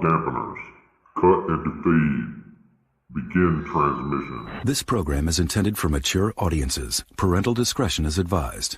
dampeners. Cut and defeat. Begin transmission. This program is intended for mature audiences. Parental discretion is advised.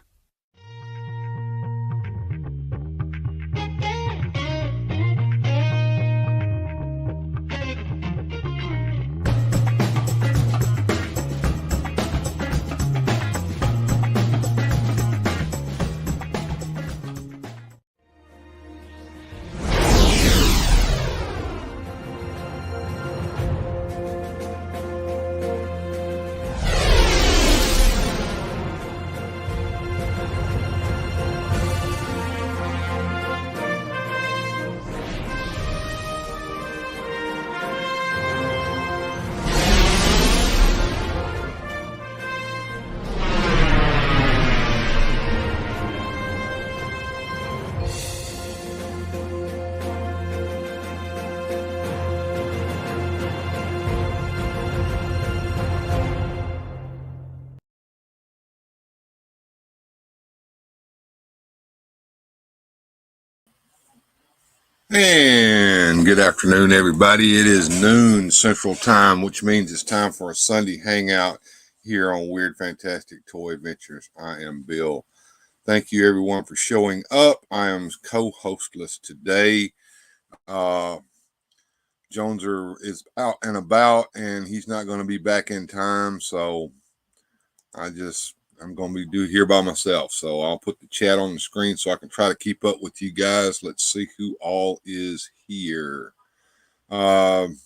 And good afternoon, everybody. It is noon Central Time, which means it's time for a Sunday hangout here on Weird Fantastic Toy Adventures. I am Bill. Thank you, everyone, for showing up. I am co-hostless today. Joneser is out and about, and he's not going to be back in time, so I'm going to be here by myself. So I'll put the chat on the screen so I can try to keep up with you guys. Let's see who all is here. Don't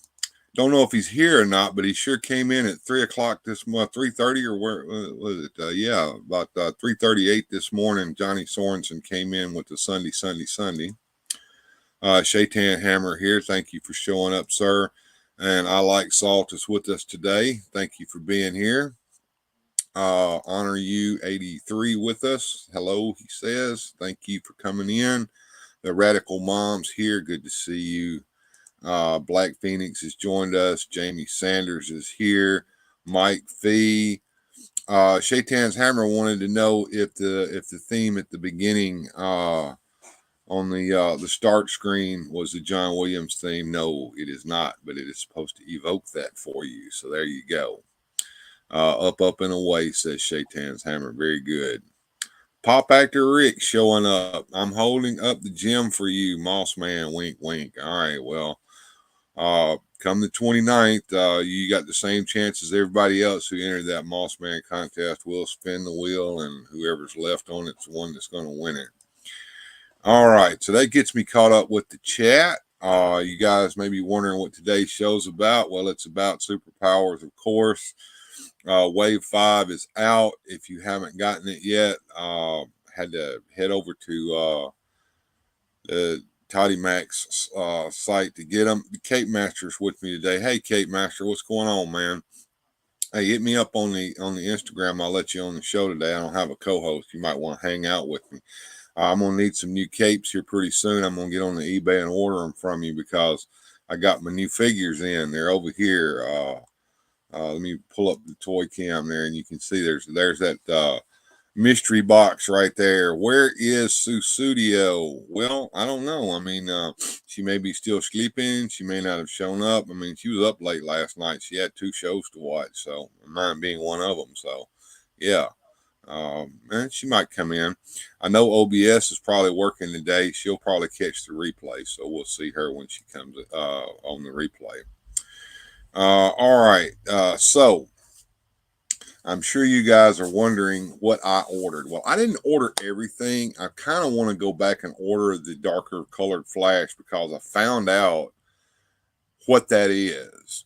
know if he's here or not, but he sure came in at 3 o'clock this month, 3:30 or where was it? About 3:38 this morning. Johnny Sorensen came in with the Sunday. Shaitan Hammer here. Thank you for showing up, sir. And I Like Salt is with us today. Thank you for being here. Honor you 83 with us. Hello, he says. Thank you for coming in. The Radical Mom's here. Good to see you. Black Phoenix has joined us. Jamie Sanders is here. Mike Fee. Shaitan's Hammer wanted to know if the theme at the beginning on the start screen was the John Williams theme. No, it is not, but it is supposed to evoke that for you. So there you go. Up and away, says Shaitan's Hammer. Very good. Pop actor Rick showing up. I'm holding up the gym for you, Moss Man. Wink, wink. All right, well, come the 29th, you got the same chance as everybody else who entered that Moss Man contest. We'll spin the wheel, and whoever's left on it's the one that's going to win it. All right, so that gets me caught up with the chat. You guys may be wondering what today's show's about. Well, it's about superpowers, of course. Wave 5 is out. If you haven't gotten it yet, had to head over to the Toddy Mac's site to get them. The Cape Master's with me today. Hey, Cape Master, what's going on, man? Hey, hit me up on the Instagram. I'll let you on the show today. I don't have a co-host. You might want to hang out with me. I'm going to need some new capes here pretty soon. I'm going to get on the eBay and order them from you because I got my new figures in. They're over here. Let me pull up the toy cam there, and you can see there's that mystery box right there. Where is Susudio? Well, I don't know. I mean, she may be still sleeping. She may not have shown up. I mean, she was up late last night. She had 2 shows to watch, so mine being one of them. So, yeah. And she might come in. I know OBS is probably working today. She'll probably catch the replay, so we'll see her when she comes on the replay. All right. So I'm sure you guys are wondering what I ordered. Well, I didn't order everything. I kind of want to go back and order the darker colored flash because I found out what that is.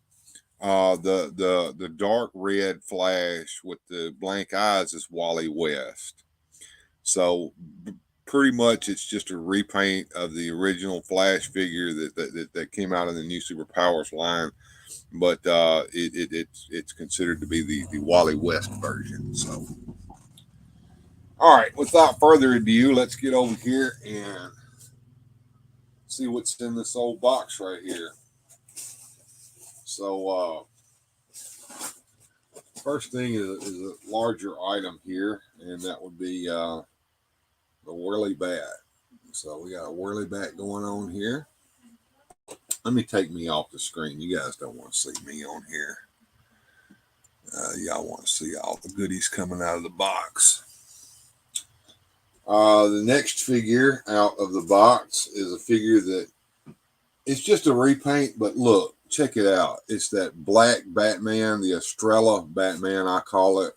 The dark red flash with the blank eyes is Wally West. So pretty much it's just a repaint of the original Flash figure that came out of the new Superpowers line. But it's considered to be the Wally West version. So, all right, without further ado, let's get over here and see what's in this old box right here. So, first thing is a larger item here, and that would be the whirly bat. So we got a whirly bat going on here. Let me take me off the screen. You guys don't want to see me on here. Y'all want to see all the goodies coming out of the box. The next figure out of the box is a figure that it's just a repaint, but look, check it out. It's that black Batman, the Estrella Batman, I call it,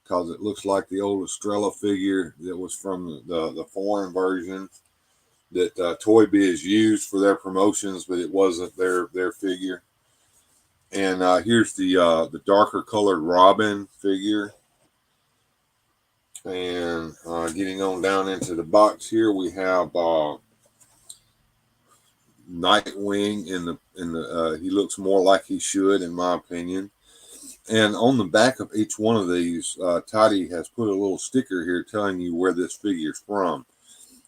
because it looks like the old Estrella figure that was from the foreign version that Toy Biz used for their promotions, but it wasn't their figure. And here's the darker colored Robin figure. And getting on down into the box here, we have Nightwing in the he looks more like he should, in my opinion. And on the back of each one of these, Toddy has put a little sticker here telling you where this figure's from.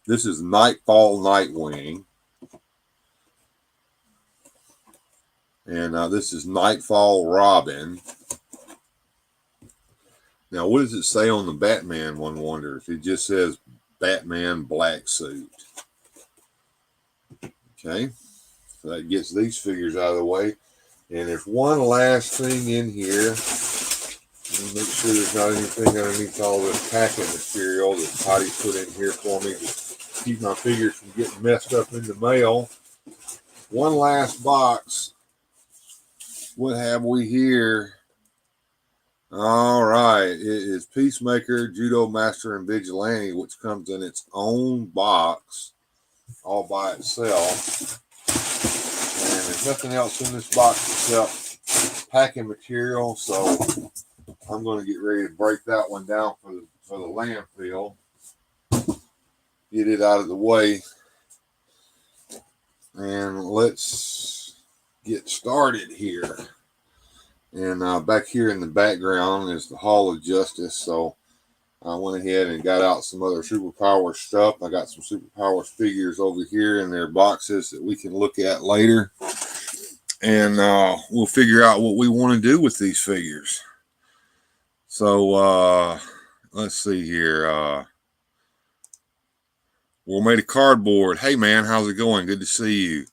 This is Nightfall Nightwing. And this is Nightfall Robin. Now, what does it say on the Batman, one wonders? It just says Batman black suit. Okay, so that gets these figures out of the way. And there's one last thing in here. Let me make sure there's not anything underneath all this packing material that Toddy put in here for me to keep my figures from getting messed up in the mail. One last box. What have we here? All right, it is Peacemaker, Judo Master, and Vigilante, which comes in its own box all by itself. And there's nothing else in this box except packing material, so I'm going to get ready to break that one down for the landfill. Get it out of the way. And let's get started here. And back here in the background is the Hall of Justice. So I went ahead and got out some other Superpower stuff. I got some Superpower figures over here in their boxes that we can look at later. And we'll figure out what we want to do with these figures. So let's see here. We'll made a cardboard. Hey, man, how's it going? Good to see you.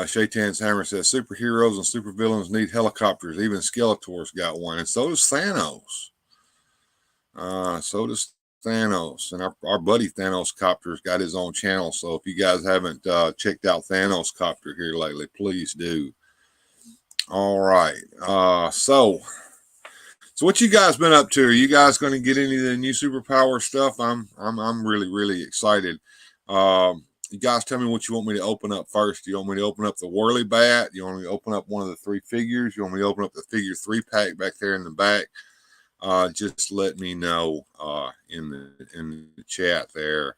Shaitan's Hammer says superheroes and supervillains need helicopters. Even Skeletor's got one, and so does Thanos. And our buddy Thanos Copter's got his own channel. So if you guys haven't checked out Thanos Copter here lately, please do. All right. So what you guys been up to? Are you guys going to get any of the new Superpower stuff? I'm really excited. You guys tell me what you want me to open up first. Do you want me to open up the Whirly Bat? Do you want me to open up one of the 3 figures? You want me to open up the figure 3-pack back there in the back? Just let me know in the chat there.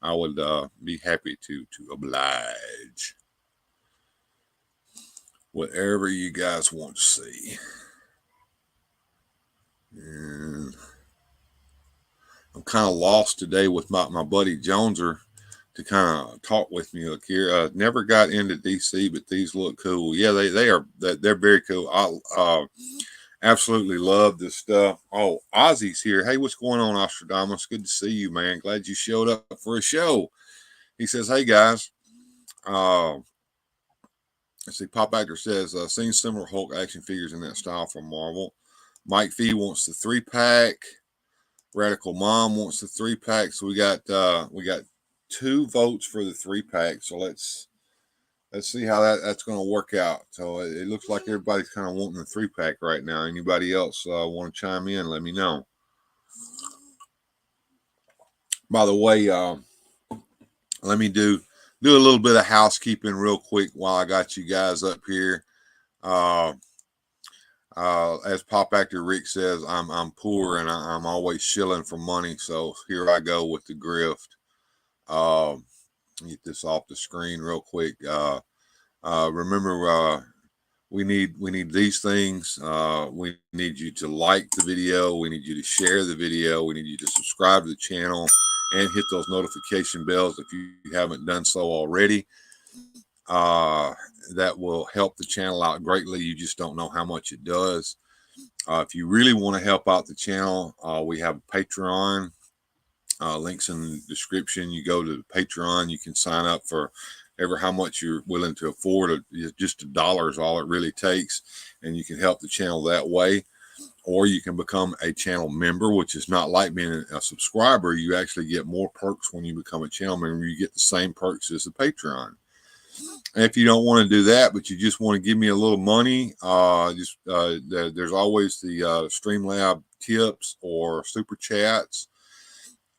I would be happy to oblige. Whatever you guys want to see. And I'm kind of lost today with my buddy Joneser to kind of talk with me. Look here, never got into DC, but these look cool. Yeah, they're very cool. I absolutely love this stuff. Oh, Ozzy's here. Hey, what's going on, Nostradamus? Good to see you, man. Glad you showed up for a show. He says, hey guys. Let's see, Pop Actor says, seen similar Hulk action figures in that style from Marvel. Mike V wants the 3-pack. Radical Mom wants the 3-pack. So we got 2 votes for the 3-pack. So let's see how that's going to work out. So it looks like everybody's kind of wanting the 3-pack right now. Anybody else want to chime in? Let me know. By the way, let me do a little bit of housekeeping real quick while I got you guys up here. As Pop Actor Rick says, I'm poor and I'm always shilling for money. So here I go with the grift. Get this off the screen real quick. Remember, we need these things. We need you to like the video. We need you to share the video. We need you to subscribe to the channel and hit those notification bells if you haven't done so already. That will help the channel out greatly. You just don't know how much it does. If you really want to help out the channel, we have Patreon. Links in the description. You go to Patreon. You can sign up for ever how much you're willing to afford. Just $1 is all it really takes, and you can help the channel that way. Or you can become a channel member, which is not like being a subscriber. You actually get more perks when you become a channel member. You get the same perks as a Patreon. And if you don't want to do that, but you just want to give me a little money, there's always the Streamlabs tips or super chats.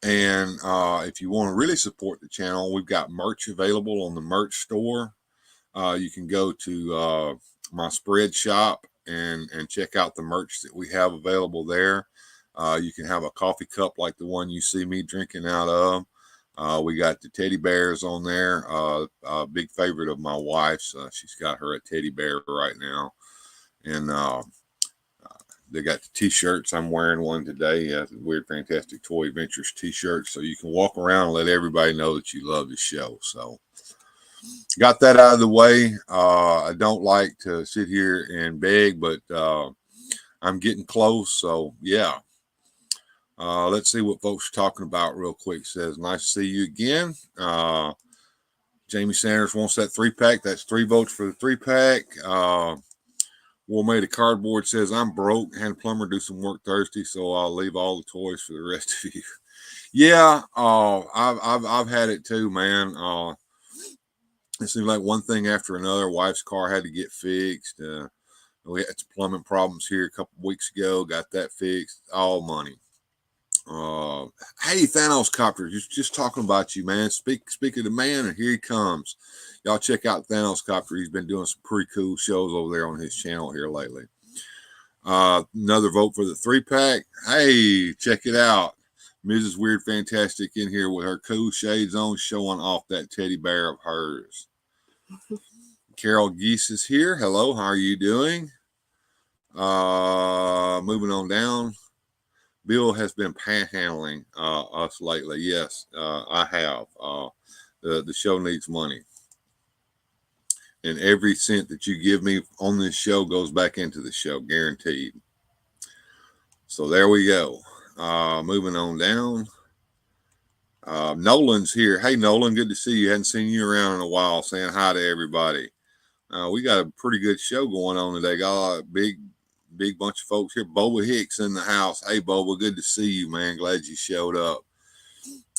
And if you want to really support the channel, we've got merch available on the merch store. You can go to my spread shop and check out the merch that we have available there. You can have a coffee cup like the one you see me drinking out of. We got the teddy bears on there. A big favorite of my wife's. She's got her a teddy bear right now. And they got the t-shirts. I'm wearing one today. Weird Fantastic Toy Adventures t-shirt. So you can walk around and let everybody know that you love the show. So got that out of the way. I don't like to sit here and beg, but I'm getting close. So yeah. Let's see what folks are talking about real quick. Says, nice to see you again. Jamie Sanders wants that 3-pack. That's 3 votes for the 3-pack. War Made of Cardboard says, I'm broke. Had a plumber do some work Thursday, so I'll leave all the toys for the rest of you. Yeah, I've had it too, man. It seems like one thing after another. Wife's car had to get fixed. We had some plumbing problems here a couple weeks ago. Got that fixed. All money. Hey, Thanos Copter, just talking about you, man. Speak of the man, and here he comes. Y'all check out Thanos Copter. He's been doing some pretty cool shows over there on his channel here lately. Another vote for the 3-pack. Hey, check it out. Mrs. Weird Fantastic in here with her cool shades on, showing off that teddy bear of hers. Carol Geese is here. Hello, how are you doing? Moving on down. Bill has been panhandling us lately. Yes, I have. The show needs money. And every cent that you give me on this show goes back into the show, guaranteed. So there we go. Moving on down. Nolan's here. Hey, Nolan, good to see you. Hadn't seen you around in a while. Saying hi to everybody. We got a pretty good show going on today. Got a big bunch of folks here. Boba Hicks in the house. Hey, Boba, good to see you, man. Glad you showed up.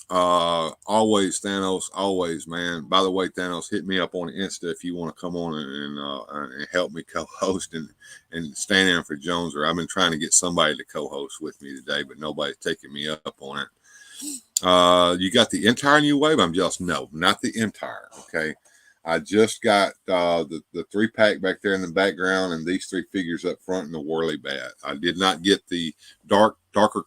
Always, Thanos, always, man. By the way, Thanos, hit me up on Insta if you want to come on and help me co-host and stand in for Jones. Or I've been trying to get somebody to co-host with me today, but nobody's taking me up on it. You got the entire new wave? No, not the entire. Okay. I just got the 3-pack back there in the background and these 3 figures up front in the whirly bat. I did not get the darker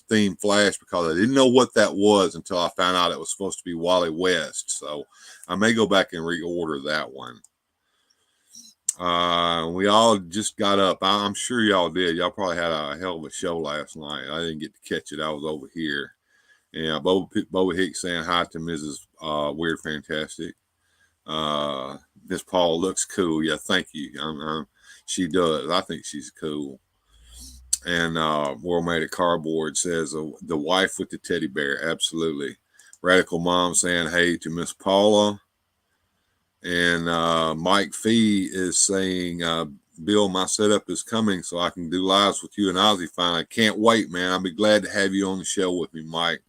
theme flash because I didn't know what that was until I found out it was supposed to be Wally West. So I may go back and reorder that one. We all just got up. I'm sure y'all did. Y'all probably had a hell of a show last night. I didn't get to catch it. I was over here. Yeah, Boba Hicks saying hi to Mrs. Weird Fantastic. Miss Paul looks cool. Yeah, thank you. She does. I think she's cool. And World Made of Cardboard says the wife with the teddy bear. Absolutely. Radical Mom saying hey to Miss Paula. And Mike Fee is saying, Bill, my setup is coming so I can do lives with you and Ozzy finally. Can't wait, man. I'll be glad to have you on the show with me, Mike.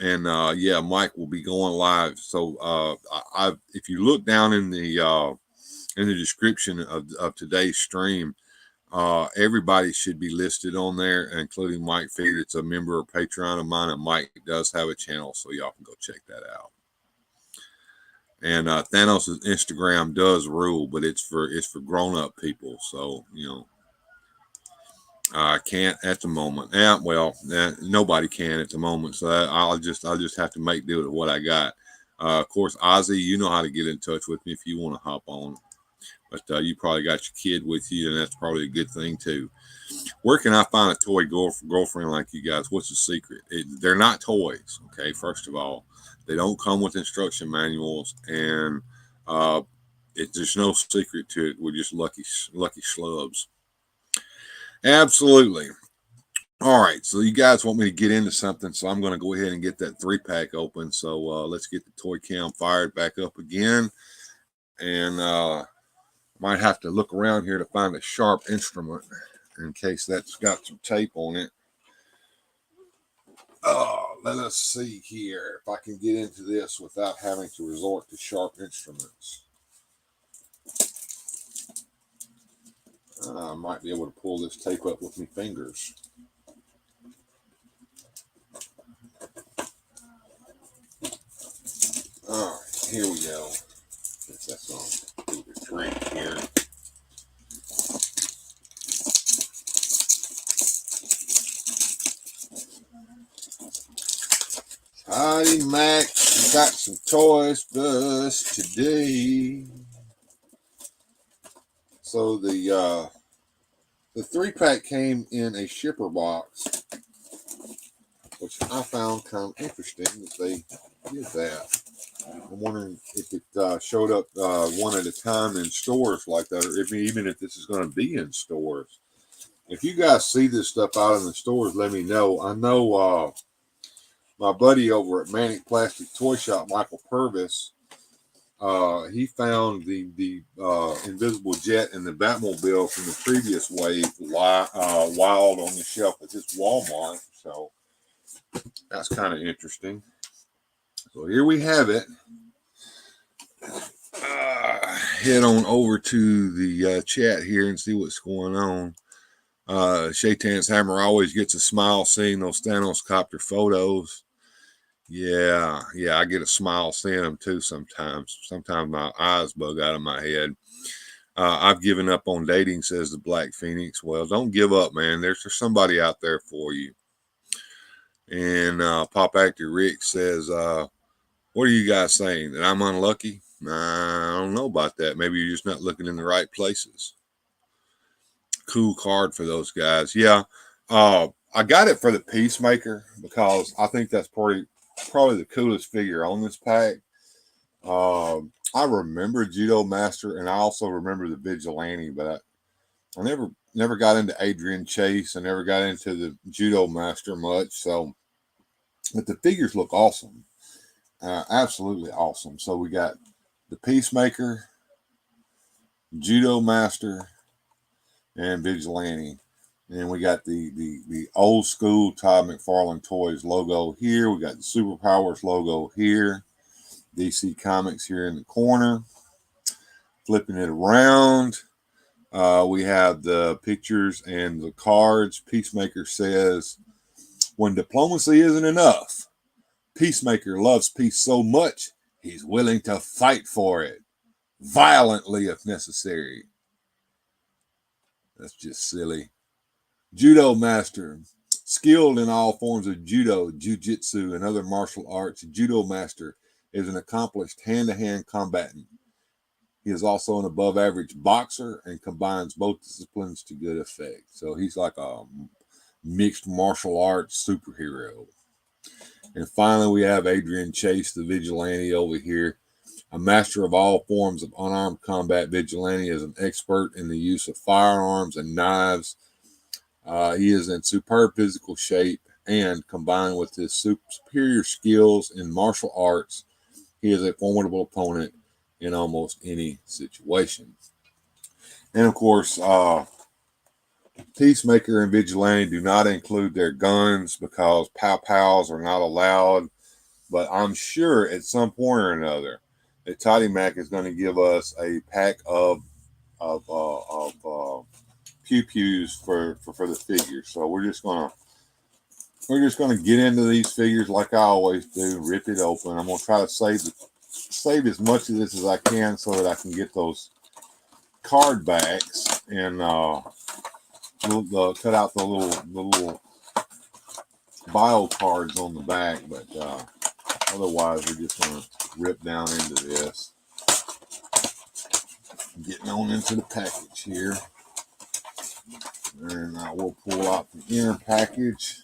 And yeah, Mike will be going live. So if you look down in the description of today's stream, everybody should be listed on there, including Mike Feed. It's a member or Patreon of mine, and Mike does have a channel, so y'all can go check that out. And Thanos' Instagram does rule, but it's for grown-up people, so you know. I can't at the moment. Yeah, well, nobody can at the moment. So I'll just have to make do with what I got. Of course, Ozzy, you know how to get in touch with me if you want to hop on. But you probably got your kid with you, and that's probably a good thing too. Where can I find a toy girlfriend like you guys? What's the secret? They're not toys, okay? First of all, they don't come with instruction manuals, and there's no secret to it. We're just lucky schlubs. Absolutely. All right, so you guys want me to get into something, so I'm going to go ahead and get that 3-pack open. So let's get the toy cam fired back up again, and might have to look around here to find a sharp instrument in case that's got some tape on it. Let us see here if I can get into this without having to resort to sharp instruments. I might be able to pull this tape up with my fingers. All right, here we go. Guess that's on the drink here. Howdy, Mac. Got some toys for us today. So the 3-pack came in a shipper box, which I found kind of interesting that they did that. I'm wondering if it showed up one at a time in stores like that, or even if this is going to be in stores. If you guys see this stuff out in the stores, let me know. I know my buddy over at Manic Plastic Toy Shop, Michael Purvis, he found the Invisible Jet and the Batmobile from the previous wave wild on the shelf at his Walmart. So that's kind of interesting. So here we have it. Head on over to the chat here and see what's going on. Shaitan's Hammer always gets a smile seeing those Thanos copter photos. Yeah, I get a smile seeing them too sometimes. Sometimes my eyes bug out of my head. I've given up on dating, says the Black Phoenix. Well, don't give up, man. There's somebody out there for you. And Pop Actor Rick says, what are you guys saying? That I'm unlucky? I don't know about that. Maybe you're just not looking in the right places. Cool card for those guys. Yeah, I got it for the Peacemaker because I think that's probably the coolest figure on this pack. I remember Judo Master, and I also remember the Vigilante, but I never got into Adrian Chase. I never got into the Judo Master much. So, but the figures look awesome, absolutely awesome. So we got the Peacemaker, Judo Master, and Vigilante. And we got the old school Todd McFarlane Toys logo here. We got the Superpowers logo here. DC Comics here in the corner. Flipping it around, we have the pictures and the cards. Peacemaker says, when diplomacy isn't enough, Peacemaker loves peace so much, he's willing to fight for it, violently if necessary. That's just silly. Judo Master, skilled in all forms of judo, jiu-jitsu, and other martial arts, Judo Master is an accomplished hand-to-hand combatant. He is also an above-average boxer and combines both disciplines to good effect. So he's like a mixed martial arts superhero. And finally, we have Adrian Chase, the Vigilante over here. A master of all forms of unarmed combat, Vigilante is an expert in the use of firearms and knives. He is in superb physical shape, and combined with his superior skills in martial arts, he is a formidable opponent in almost any situation. And of course, Peacemaker and Vigilante do not include their guns because pow-pows are not allowed. But I'm sure at some point or another that Toddy Mac is going to give us a pack of pew-pews for the figures. So we're just gonna get into these figures like I always do, rip it open. I'm gonna try to save as much of this as I can so that I can get those card backs and cut out the little bio cards on the back. But otherwise, we're just gonna rip down into this. Getting on into the package here. And we'll pull out the inner package,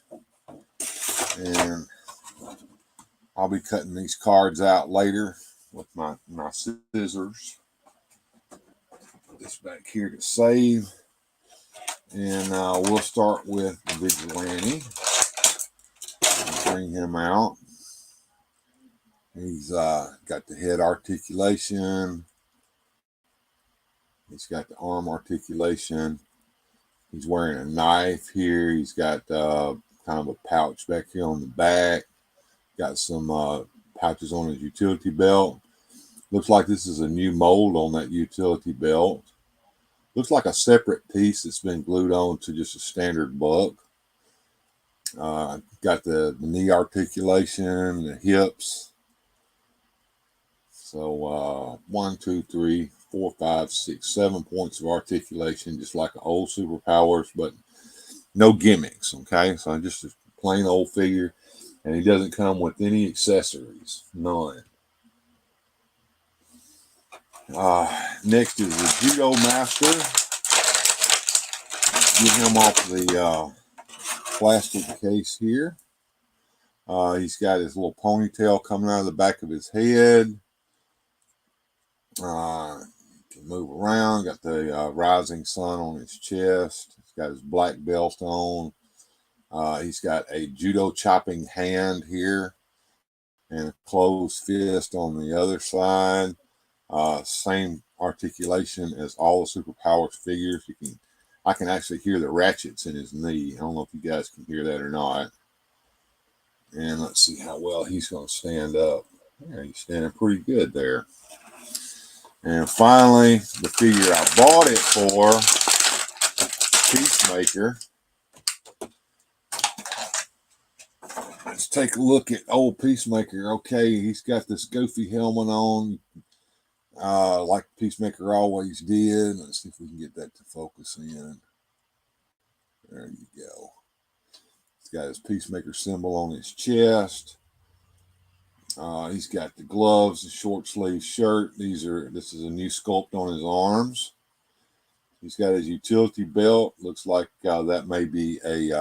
and I'll be cutting these cards out later with my scissors. Put this back here to save, And we'll start with the Vigilante. Bring him out. He's got the head articulation. He's got the arm articulation. He's wearing a knife here. He's got kind of a pouch back here on the back. Got some pouches on his utility belt. Looks like this is a new mold on that utility belt. Looks like a separate piece that's been glued on to just a standard buck. Got the knee articulation, the hips. So 1, 2, 3, 4, 5, 6, 7 points of articulation, just like an old Superpowers, but no gimmicks. Okay, so just a plain old figure, and he doesn't come with any accessories, none. Next is the Judo Master. Get him off the plastic case here. He's got his little ponytail coming out of the back of his head. Can move around. Got the rising sun on his chest. He's got his black belt on. He's got a judo chopping hand here and a closed fist on the other side. Same articulation as all the Superpowers figures. I can actually hear the ratchets in his knee. I don't know if you guys can hear that or not. And let's see how well he's going to stand up. Yeah, he's standing pretty good there. And finally, the figure I bought it for, Peacemaker. Let's take a look at old Peacemaker. Okay, he's got this goofy helmet on, like Peacemaker always did. Let's see if we can get that to focus in. There you go. He's got his Peacemaker symbol on his chest. He's got the gloves, the short sleeve shirt. This is a new sculpt on his arms. He's got his utility belt. Looks like that may be a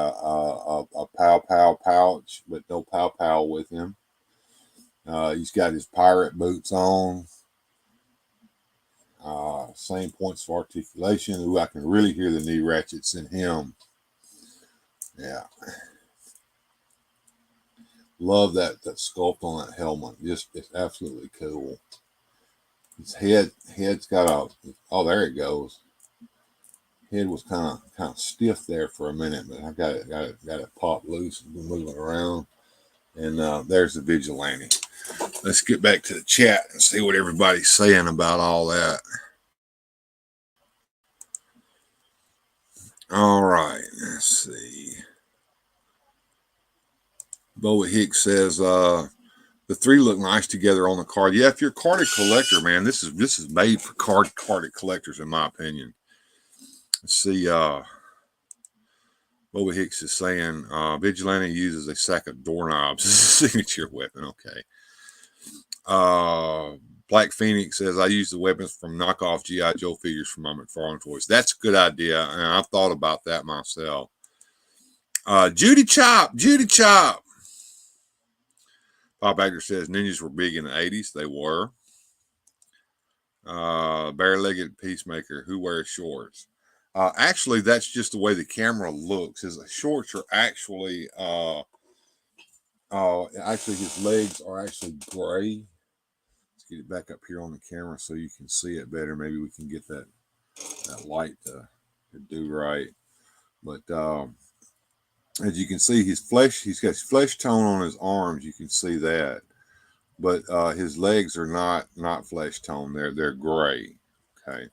Pow Pow pouch, but no Pow Pow with him. He's got his pirate boots on. Same points of articulation. Ooh, I can really hear the knee ratchets in him. Yeah. Love that sculpt on that helmet. It's absolutely cool. His head's got oh, there it goes. Head was kind of stiff there for a minute, but I got it popped loose and been moving around. And there's the Vigilante. Let's get back to the chat and see what everybody's saying about all that. All right, let's see. Boa Hicks says the three look nice together on the card. Yeah, if you're a carded collector, man, this is made for carded collectors, in my opinion. Let's see. Boa Hicks is saying Vigilante uses a sack of doorknobs as a signature weapon. Okay. Black Phoenix says I use the weapons from knockoff G.I. Joe figures from my McFarlane toys. That's a good idea, and I've thought about that myself. Judy Chop. Pop Actor says ninjas were big in the 80s. They were. Bare-legged Peacemaker. Who wears shorts? Actually, that's just the way the camera looks. His shorts are actually, actually his legs are actually gray. Let's get it back up here on the camera so you can see it better. Maybe we can get that light to do right. But as you can see, he's got his flesh tone on his arms. You can see that, but his legs are not flesh tone. They're gray. Okay,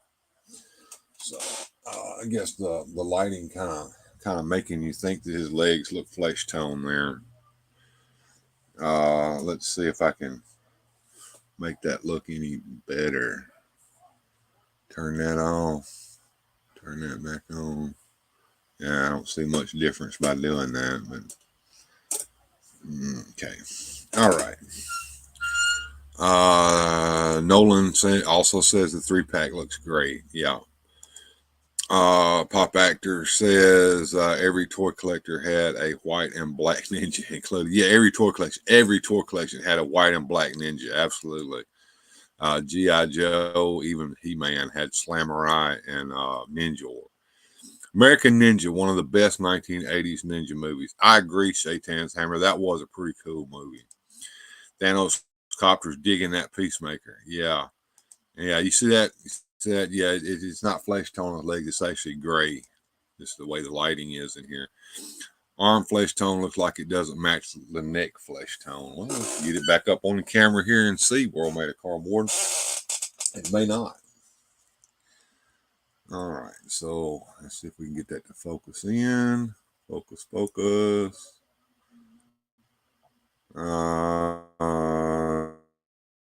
so I guess the lighting kind of making you think that his legs look flesh tone there. Let's see if I can make that look any better. Turn that off. Turn that back on. Yeah, I don't see much difference by doing that, but okay. All right. Nolan also says the 3-pack looks great. Yeah. Pop Actor says every toy collector had a white and black ninja included. Yeah, every toy collection had a white and black ninja. Absolutely. G.I. Joe, even He-Man had Slamurai and Ninja. American Ninja, one of the best 1980s ninja movies. I agree, Shaitan's Hammer. That was a pretty cool movie. Thanos copters digging that Peacemaker. Yeah. Yeah, you see that? Yeah, it's not flesh tone on the leg. It's actually gray. Just the way the lighting is in here. Arm flesh tone looks like it doesn't match the neck flesh tone. Well, let's get it back up on the camera here and see. World made of cardboard. It may not. All right, so let's see if we can get that to focus in. Focus.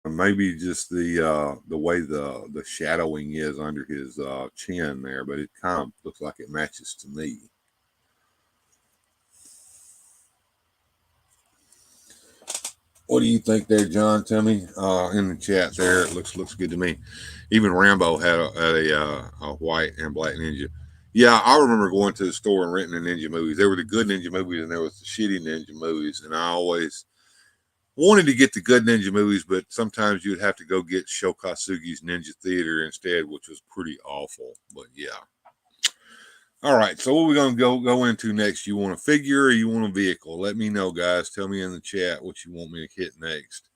Maybe just the way the shadowing is under his chin there, but it kind of looks like it matches to me. What do you think there, John? Tell me in the chat there. It looks good to me. Even Rambo had a white and black ninja. Yeah, I remember going to the store and renting the ninja movies. There were the good ninja movies and there was the shitty ninja movies. And I always wanted to get the good ninja movies, but sometimes you'd have to go get Sho Kasugi's Ninja Theater instead, which was pretty awful. But yeah. All right, so what are we going to go into next? You want a figure or you want a vehicle? Let me know, guys. Tell me in the chat what you want me to hit next.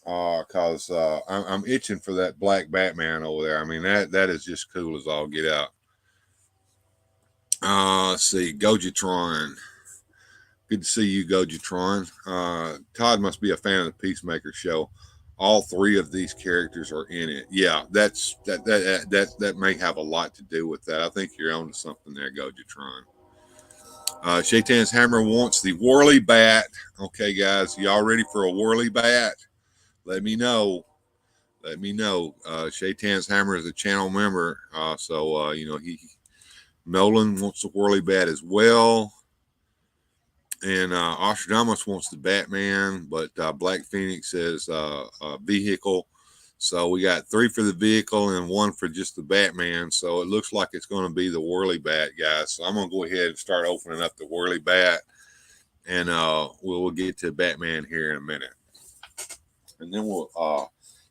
Because I'm itching for that black Batman over there. I mean, that is just cool as all get out. Let's see, Gojitron. Good to see you, Gojitron. Todd must be a fan of the Peacemaker show. All three of these characters are in it. Yeah, that may have a lot to do with that. I think you're onto something there, Gojitron. Shaitan's Hammer wants the Whirly Bat. Okay, guys, y'all ready for a Whirly Bat? Let me know. Shaitan's Hammer is a channel member, so Nolan wants the Whirly Bat as well. And Ostradamus wants the Batman, but Black Phoenix says vehicle. So we got 3 for the vehicle and 1 for just the Batman. So it looks like it's going to be the Whirly Bat, guys. So I'm going to go ahead and start opening up the Whirly Bat, and we'll get to Batman here in a minute. And then we'll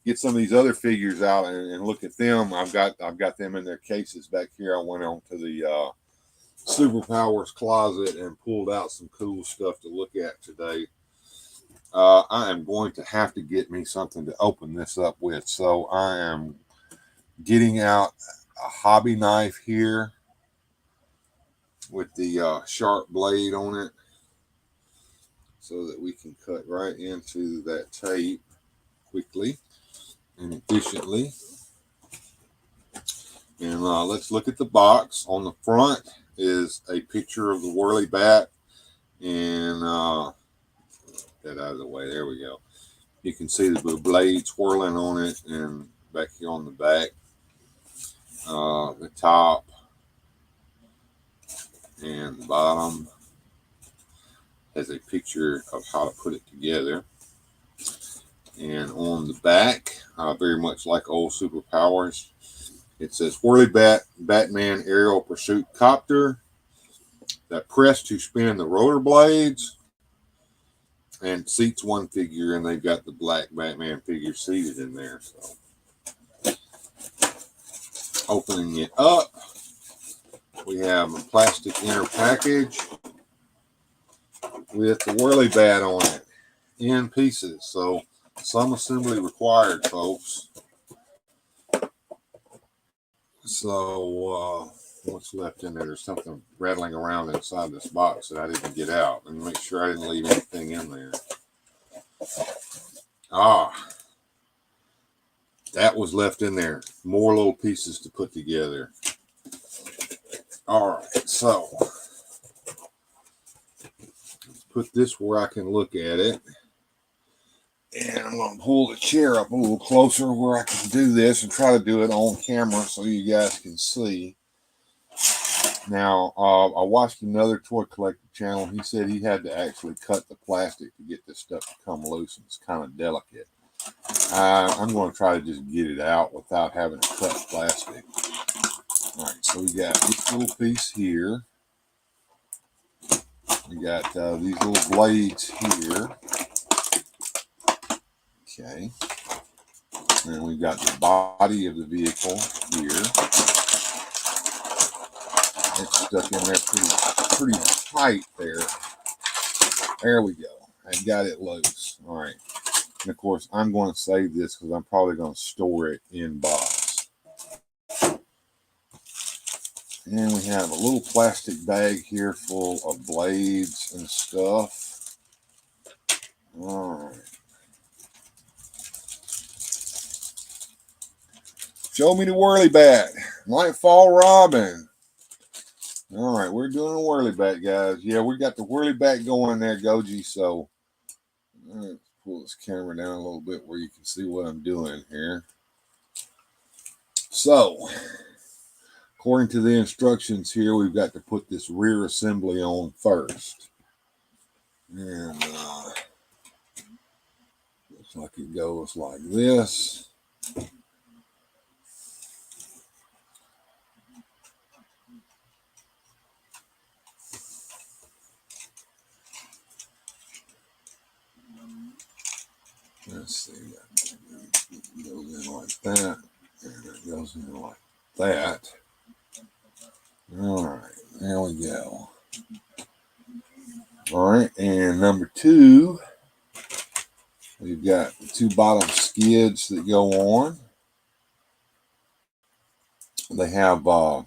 get some of these other figures out and look at them. I've got them in their cases back here. I went on to the Superpowers closet and pulled out some cool stuff to look at today. I am going to have to get me something to open this up with. So I am getting out a hobby knife here with the sharp blade on it so that we can cut right into that tape quickly and efficiently. And let's look at the box. On the front is a picture of the Whirly Bat, and get that out of the way. There we go. You can see the blade swirling on it, and back here on the back, the top and the bottom has a picture of how to put it together. And on the back, very much like old Superpowers, it says Whirly Bat, Batman Aerial Pursuit Copter that press to spin the rotor blades, and seats 1 figure, and they've got the black Batman figure seated in there. So opening it up, we have a plastic inner package with the Whirly Bat on it in pieces. So some assembly required, folks. So what's left in there? There's something rattling around inside this box that I didn't get out. Let me make sure I didn't leave anything in there. That was left in there. More little pieces to put together. All right, so let's put this where I can look at it. And I'm going to pull the chair up a little closer where I can do this and try to do it on camera so you guys can see. Now, I watched another toy collector channel. He said he had to actually cut the plastic to get this stuff to come loose, and it's kind of delicate. I'm going to try to just get it out without having to cut plastic. All right, so we got this little piece here. We got these little blades here. Okay, and we've got the body of the vehicle here. It's stuck in there pretty tight there. There we go. I got it loose. All right. And of course, I'm going to save this because I'm probably going to store it in box. And we have a little plastic bag here full of blades and stuff. All right. Show me the whirly bat. Nightfall Robin. All right, we're doing a whirly bat, guys. Yeah, we got the whirly bat going there, Goji. So let's pull this camera down a little bit where you can see what I'm doing here. So, according to the instructions here, we've got to put this rear assembly on first. And looks like it goes like this. Let's see, it goes in like that, and it goes in like that. All right, there we go. All right, and number two, we've got the two bottom skids that go on. They have a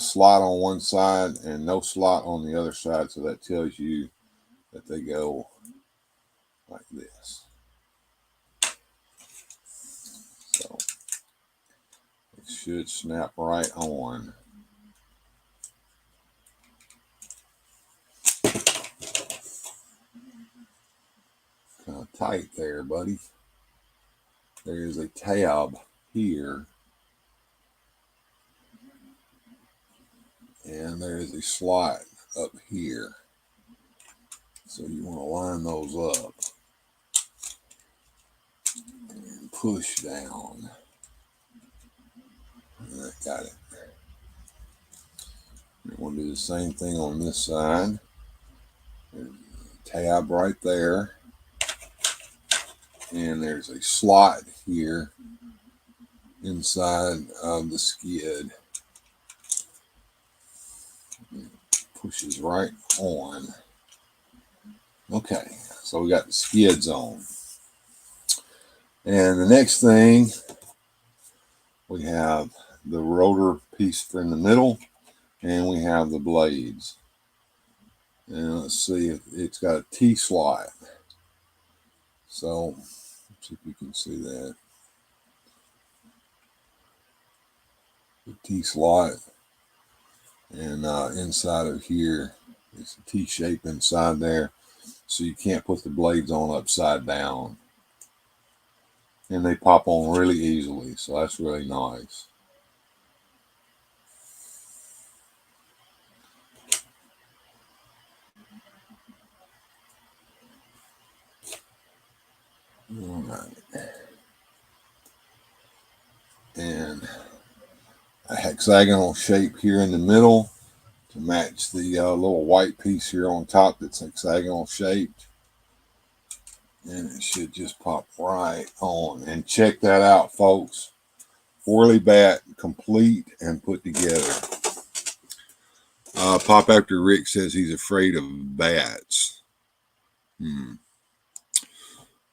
slot on one side and no slot on the other side, so that tells you that they go like this. So it should snap right on. Kind of tight there, buddy. There is a tab here. And there is a slot up here. So you want to line those up and push down. And I got it. You want to do the same thing on this side. There's a tab right there. And there's a slot here inside of the skid. Pushes right on. Okay, so we got the skids on. And the next thing, we have the rotor piece in the middle, and we have the blades. And let's see if it's got a T slot. So, let's see if you can see that. The T slot. And inside of here, it's a T shape inside there. So you can't put the blades on upside down. And they pop on really easily. So that's really nice. All right. And a hexagonal shape here in the middle to match the little white piece here on top that's hexagonal shaped. And it should just pop right on. And check that out, folks. Whirly bat complete and put together. Pop After Rick says he's afraid of bats.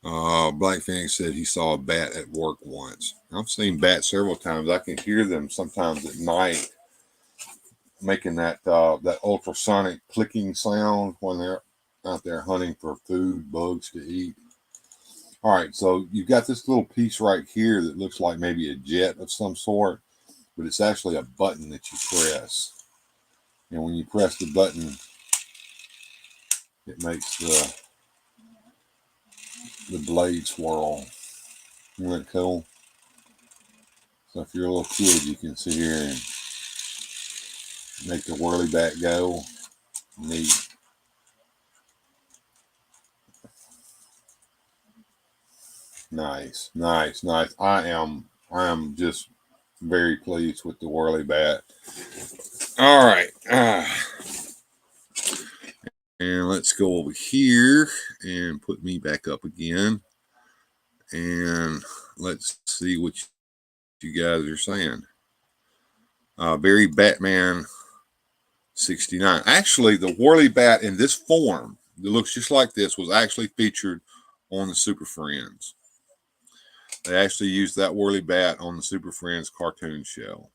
Black Phoenix said he saw a bat at work once. I've seen bats several times. I can hear them sometimes at night making that that ultrasonic clicking sound when they're out there hunting for food, bugs to eat. All right, so you've got this little piece right here that looks like maybe a jet of some sort, but it's actually a button that you press. And when you press the button, it makes the blade swirl. Isn't that cool? So if you're a little kid, you can sit here and make the whirly bat go. Neat. Nice, nice, nice. I am just very pleased with the whirly bat. All right. And let's go over here and put me back up again. And let's see what you guys are saying. Barry Batman $69. Actually, the whirly bat in this form that looks just like this was actually featured on the Super Friends. They actually used that whirly bat on the Super Friends cartoon show.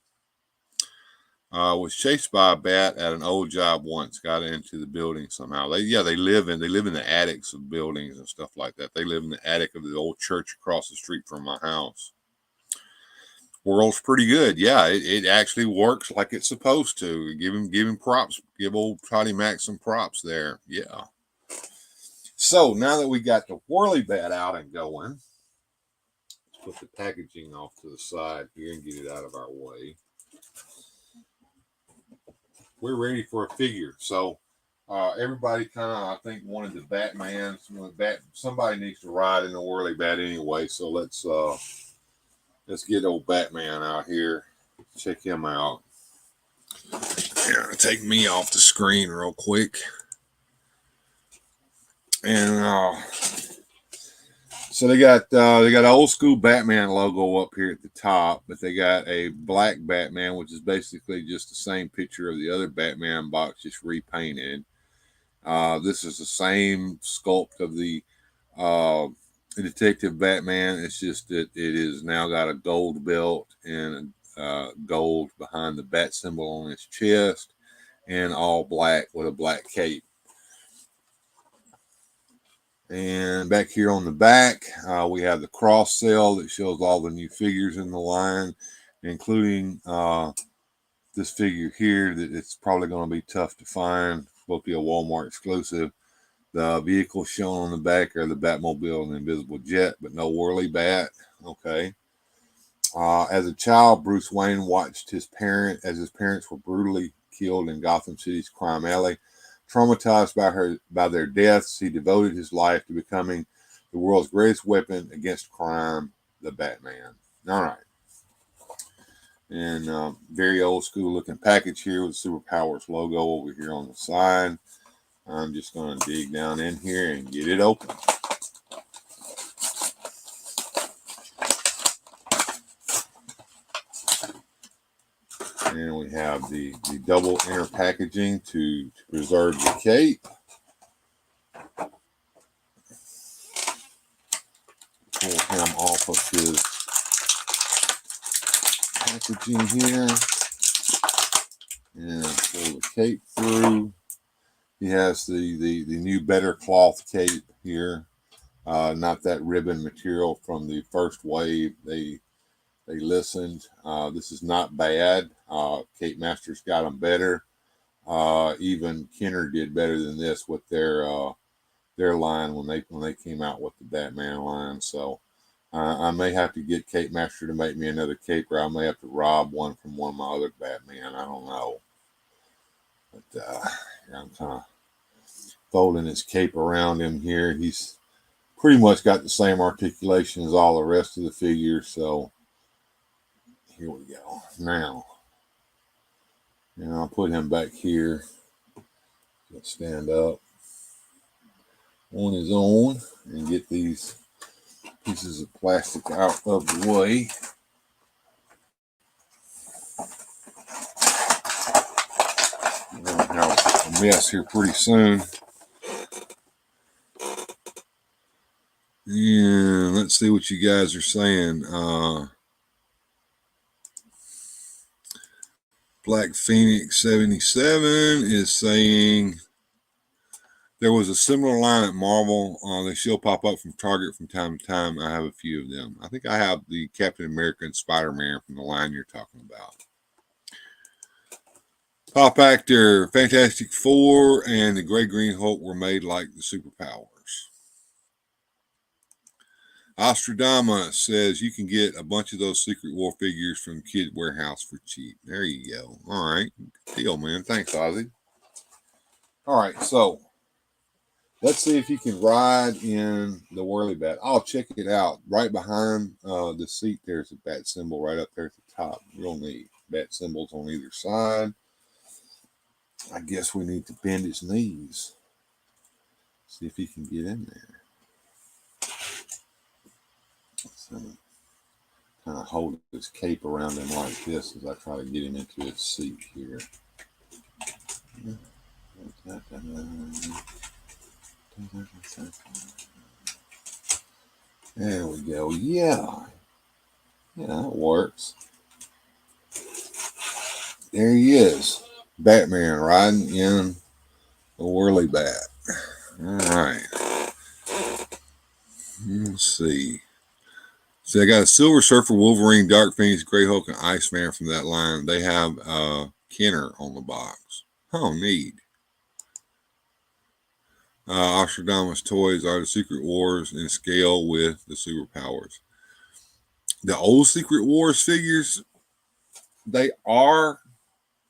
Was chased by a bat at an old job once. Got into the building somehow. They live in the attics of buildings and stuff like that. They live in the attic of the old church across the street from my house. World's pretty good. Yeah, it actually works like it's supposed to. Give him props. Give old Toddy Mac some props there. Yeah. So now that we got the whirly bat out and going, let's put the packaging off to the side here and get it out of our way. We're ready for a figure. So everybody kind of, I think, wanted the Batman. Somebody needs to ride in the whirly bat anyway. So let's get old Batman out here. Check him out. Yeah, take me off the screen real quick. And so they got an old school Batman logo up here at the top, but they got a black Batman, which is basically just the same picture of the other Batman box, just repainted. This is the same sculpt of the Detective Batman. It's just that it is now got a gold belt and gold behind the bat symbol on his chest, and all black with a black cape. And back here on the back, we have the cross sale that shows all the new figures in the line, including this figure here that it's probably going to be tough to find. It's supposed to be a Walmart exclusive. The vehicles shown on the back are the Batmobile and the Invisible Jet, but no whirly bat. Okay. As a child, Bruce Wayne watched his parents were brutally killed in Gotham City's crime alley. Traumatized by their deaths, he devoted his life to becoming the world's greatest weapon against crime, the Batman. All right. And very old school looking package here with the Superpowers logo over here on the side. I'm just going to dig down in here and get it open. And we have the double inner packaging to preserve the cape. Pull him off of his packaging here. And pull the cape through. He has the new Better Cloth cape here. Not that ribbon material from the first wave. They listened. This is not bad. Cape Masters got them better. Even Kenner did better than this with their line when they came out with the Batman line. So I may have to get Cape Master to make me another cape, or I may have to rob one from one of my other Batman. I don't know. But I'm kind of folding his cape around him here. He's pretty much got the same articulation as all the rest of the figures. So here we go. Now, and I'll put him back here. He'll stand up on his own and get these pieces of plastic out of the way. We're going to have a mess here pretty soon. And let's see what you guys are saying. Black Phoenix 77 is saying there was a similar line at Marvel. They still pop up from Target from time to time. I have a few of them. I think I have the Captain America and Spider-Man from the line you're talking about. Pop Actor, Fantastic Four, and the Gray Green Hulk were made like the Superpowers. Ostradamus says you can get a bunch of those Secret War figures from Kid Warehouse for cheap. There you go. All right. Good deal, man. Thanks, Ozzy. All right. So let's see if you can ride in the whirly bat. I'll check it out. Right behind the seat, there's a bat symbol right up there at the top. Real neat. Bat symbols on either side. I guess we need to bend his knees. See if he can get in there. So kind of hold his cape around him like this as I try to get him into his seat here. There we go. Yeah, that works. There he is, Batman riding in a whirly bat. All right. Let's see. So I got a Silver Surfer, Wolverine, Dark Phoenix, Grey Hulk, and Iceman from that line. They have Kenner on the box. Oh, neat. Ostradamus toys are the Secret Wars in scale with the superpowers. The old Secret Wars figures, they are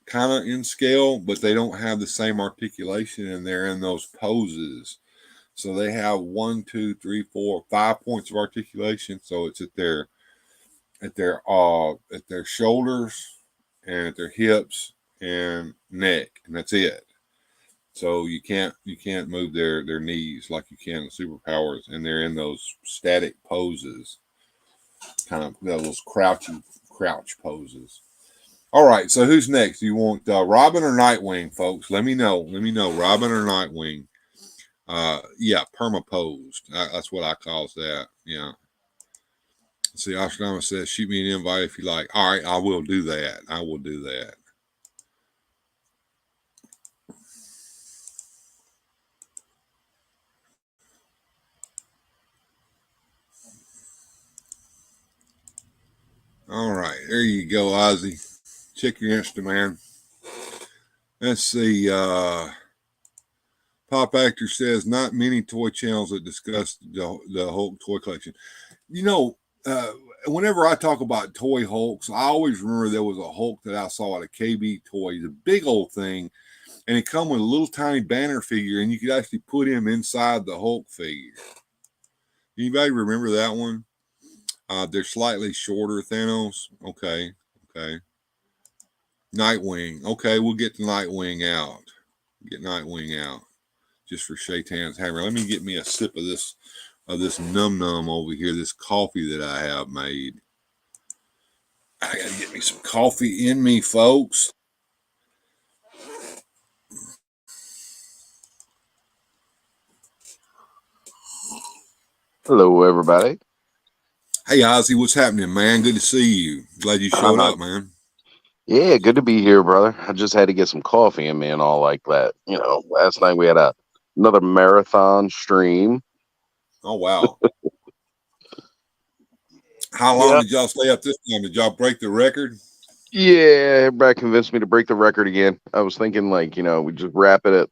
kind of in scale, but they don't have the same articulation, and they're in those poses. So they have 1, 2, 3, 4, 5 points of articulation. So it's at their shoulders and at their hips and neck, and that's it. So you can't move their knees like you can in superpowers, and they're in those static poses, kind of those crouch poses. All right, so who's next? Do you want Robin or Nightwing, folks? Let me know. Robin or Nightwing. Yeah, permaposed. That's what I calls that. Yeah. See, Ashdama says, shoot me an invite if you like. All right, I will do that. All right, there you go, Ozzy. Check your Instagram. Let's see. Pop Actor says, not many toy channels that discuss the Hulk toy collection. Whenever I talk about toy Hulks, I always remember there was a Hulk that I saw at a KB Toys, a big old thing, and it come with a little tiny banner figure, and you could actually put him inside the Hulk figure. Anybody remember that one? They're slightly shorter Thanos. Okay. Nightwing. Okay, we'll get the Nightwing out. Just for Shaitan's hammer. Let me get me a sip of this num num over here, this coffee that I have made. I gotta get me some coffee in me, folks. Hello, everybody. Hey, Ozzy, what's happening, man? Good to see you. Glad you showed up, man. Yeah, good to be here, brother. I just had to get some coffee in me and all like that. Last night we had another marathon stream. Oh, wow. How long did y'all stay up this time? Did y'all break the record? Yeah, everybody convinced me to break the record again. I was thinking, we just wrap it at.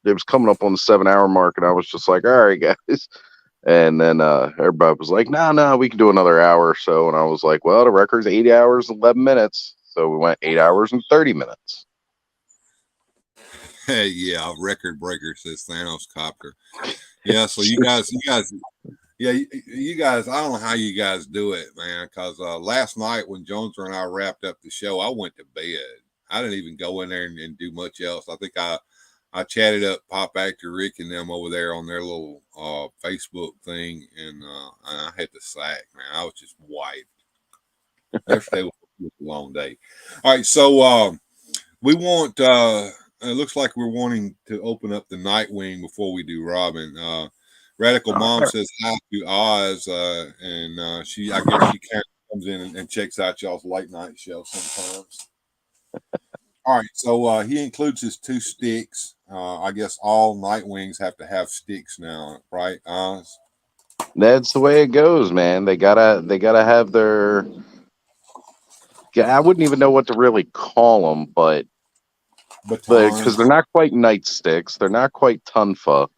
It was coming up on the 7-hour mark, and I was just like, all right, guys. And then everybody was like, no, we can do another hour or so. And I was like, well, the record's 8 hours, 11 minutes. So we went 8 hours and 30 minutes. Hey, yeah, record breaker, says Thanos Copter. Yeah, so you guys, yeah, you guys, I don't know how you guys do it, man, because last night when Jones and I wrapped up the show, I went to bed. I didn't even go in there and do much else. I think I chatted up Pop Actor Rick and them over there on their little Facebook thing, and I had to sack, man. I was just wiped. Yesterday was a long day. All right, so we want, it looks like we're wanting to open up the Nightwing before we do Robin. Radical Mom says hi to Oz, and she, I guess she kind of comes in and checks out y'all's late night show sometimes. All right, so he includes his 2 sticks. I guess all Nightwings have to have sticks now, right, Oz? That's the way it goes, man. They gotta have their. I wouldn't even know what to really call them, but because they're not quite nightsticks, they're not quite Tunfa,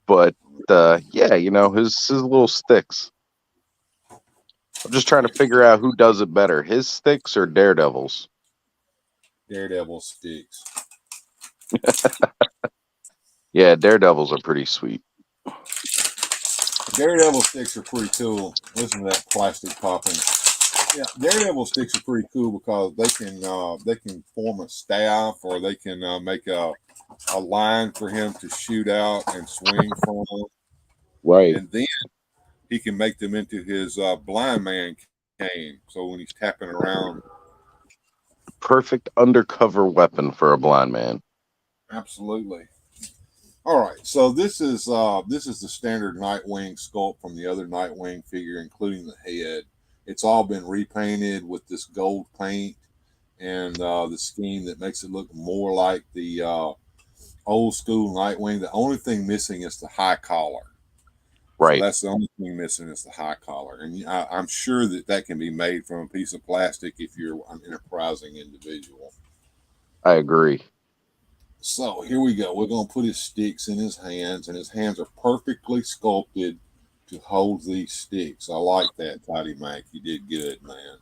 But his little sticks. I'm just trying to figure out who does it better, his sticks or Daredevil's. Daredevil sticks. Yeah, Daredevils are pretty sweet. Daredevil sticks are pretty cool. Listen to that plastic popping. Yeah, Daredevil sticks are pretty cool because they can form a staff, or they can make a line for him to shoot out and swing from. Right. And then he can make them into his blind man cane. So when he's tapping around perfect undercover weapon for a blind man. Absolutely. All right, so this is the standard Nightwing sculpt from the other Nightwing figure, including the head. It's all been repainted with this gold paint and the scheme that makes it look more like the old school Nightwing. The only thing missing is the high collar. So Right. that's the only thing missing is the high collar, and I'm sure that can be made from a piece of plastic if you're an enterprising individual. I agree. So here we go. We're going to put his sticks in his hands, and his hands are perfectly sculpted to hold these sticks. I like that, Toddy Mac. You did good, man.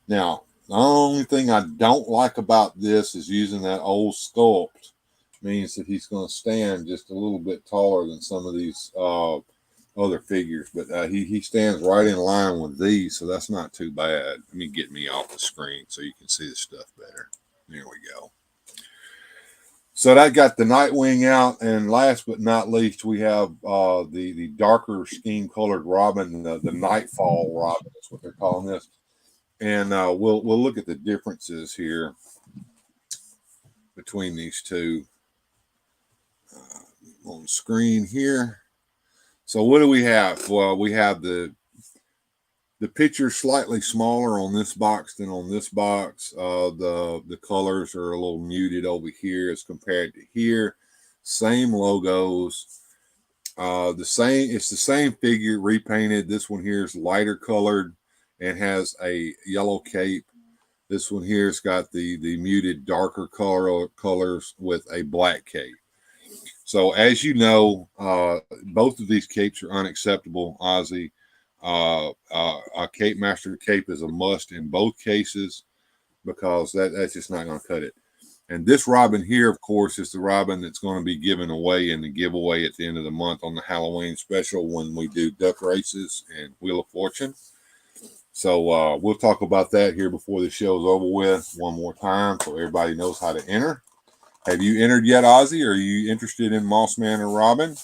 Now, the only thing I don't like about this is using that old sculpt. Means that he's going to stand just a little bit taller than some of these other figures, but he stands right in line with these, so that's not too bad. Let me get me off the screen so you can see the stuff better. There we go. So that got the Nightwing out, and last but not least, we have the darker scheme colored Robin, the Nightfall Robin. That's what they're calling this. And we'll look at the differences here between these two on the screen here. So what do we have? Well, we have the picture slightly smaller on this box than on this box. The colors are a little muted over here as compared to here. Same logos. It's the same figure repainted. This one here is lighter colored and has a yellow cape. This one here's got the muted darker colors with a black cape. So as you know, both of these capes are unacceptable, Ozzy. A Cape Master cape is a must in both cases because that's just not going to cut it. And this Robin here, of course, is the Robin that's going to be given away in the giveaway at the end of the month on the Halloween special when we do duck races and Wheel of Fortune. So we'll talk about that here before the show's over with one more time so everybody knows how to enter. Have you entered yet, Ozzy? Are you interested in Mossman or Robin?